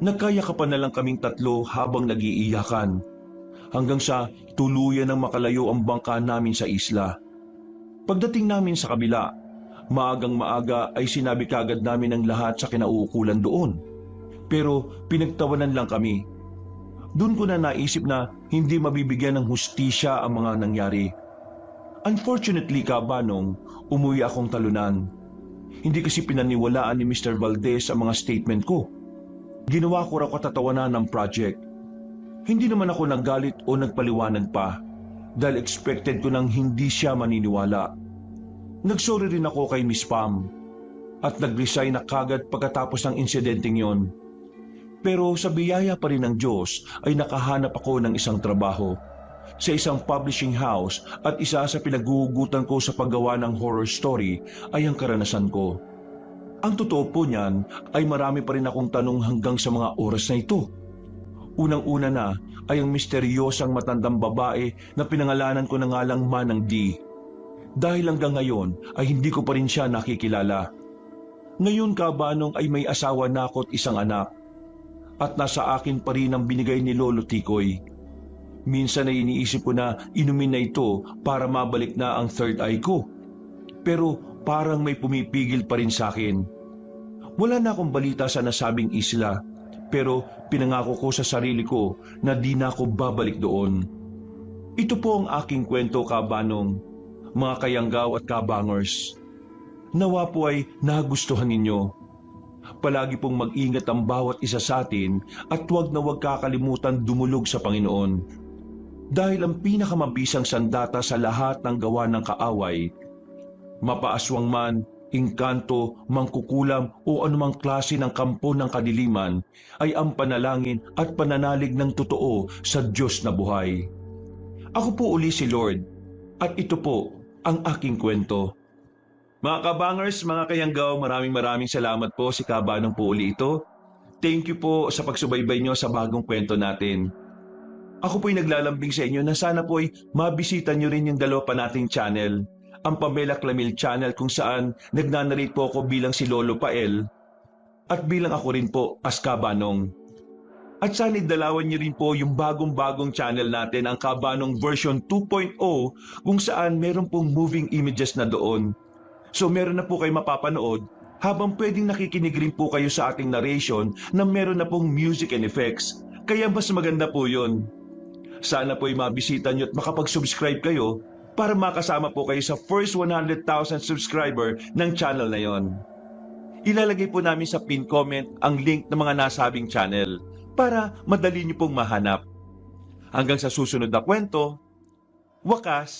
Nagkayakapan na lang kaming tatlo habang nag-iiyakan. Hanggang sa tuluyan ng makalayo ang bangka namin sa isla. Pagdating namin sa kabila, maagang maaga ay sinabi kagad namin ang lahat sa kinauukulan doon. Pero pinagtawanan lang kami. Doon ko na naisip na hindi mabibigyan ng hustisya ang mga nangyari. Unfortunately, Kabanong, umuwi akong talunan. Hindi kasi pinaniwalaan ni Mr. Valdez ang mga statement ko. Ginawa ko raw katatawanan ng project. Hindi naman ako naggalit o nagpaliwanag pa dahil expected ko nang hindi siya maniniwala. Nagsorry rin ako kay Miss Pam at nag-resign na kagad pagkatapos ng insidenteng yon. Pero sa biyaya pa rin ng Diyos ay nakahanap ako ng isang trabaho sa isang publishing house at isa sa pinaguhugutan ko sa paggawa ng horror story ay ang karanasan ko. Ang totoo po niyan ay marami pa rin akong tanong hanggang sa mga oras na ito. Unang-una na ay ang misteryosang matandang babae na pinangalanan ko na nga lang Manang D. Dahil hanggang ngayon ay hindi ko pa rin siya nakikilala. Ngayon, Kabanong, ay may asawa na ako at isang anak. At nasa akin pa rin ang binigay ni Lolo Tikoy. Minsan ay iniisip ko na inumin na ito para mabalik na ang third eye ko. Pero parang may pumipigil pa rin sa akin. Wala na akong balita sa nasabing isla, pero pinangako ko sa sarili ko na di na ako babalik doon. Ito po ang aking kwento, Kabanong, mga kayanggaw at kabangers. Nawa po ay nagustuhan ninyo. Palagi pong mag-ingat ang bawat isa sa atin at huwag na huwag kakalimutan dumulog sa Panginoon. Dahil ang pinakamabisang sandata sa lahat ng gawa ng kaaway, mapaaswang man, engkanto, mangkukulam o anumang klase ng kampo ng kadiliman, ay ang panalangin at pananalig ng totoo sa Diyos na buhay. Ako po uli si Lord, at ito po ang aking kwento. Mga kabangers, mga kayanggaw, maraming salamat po, si Kabanong po uli ito. Thank you po sa pagsubaybay nyo sa bagong kwento natin. Ako po'y naglalambing sa inyo na sana po'y mabisita nyo rin yung dalawa pa nating channel, ang Pamela Clamil channel kung saan nagnanarate po ako bilang si Lolo Pael at bilang ako rin po as Kabanong. At sana idalawan nyo rin po yung bagong channel natin, ang Kabanong version 2.0 kung saan meron pong moving images na doon. So meron na po kayo mapapanood habang pwedeng nakikinig rin po kayo sa ating narration na meron na pong music and effects. Kaya mas maganda po yun. Sana po'y mabisita nyo at makapag-subscribe kayo para makasama po kayo sa first 100,000 subscriber ng channel na yon. Ilalagay po namin sa pin comment ang link ng mga nasabing channel para madali nyo pong mahanap. Hanggang sa susunod na kwento, wakas!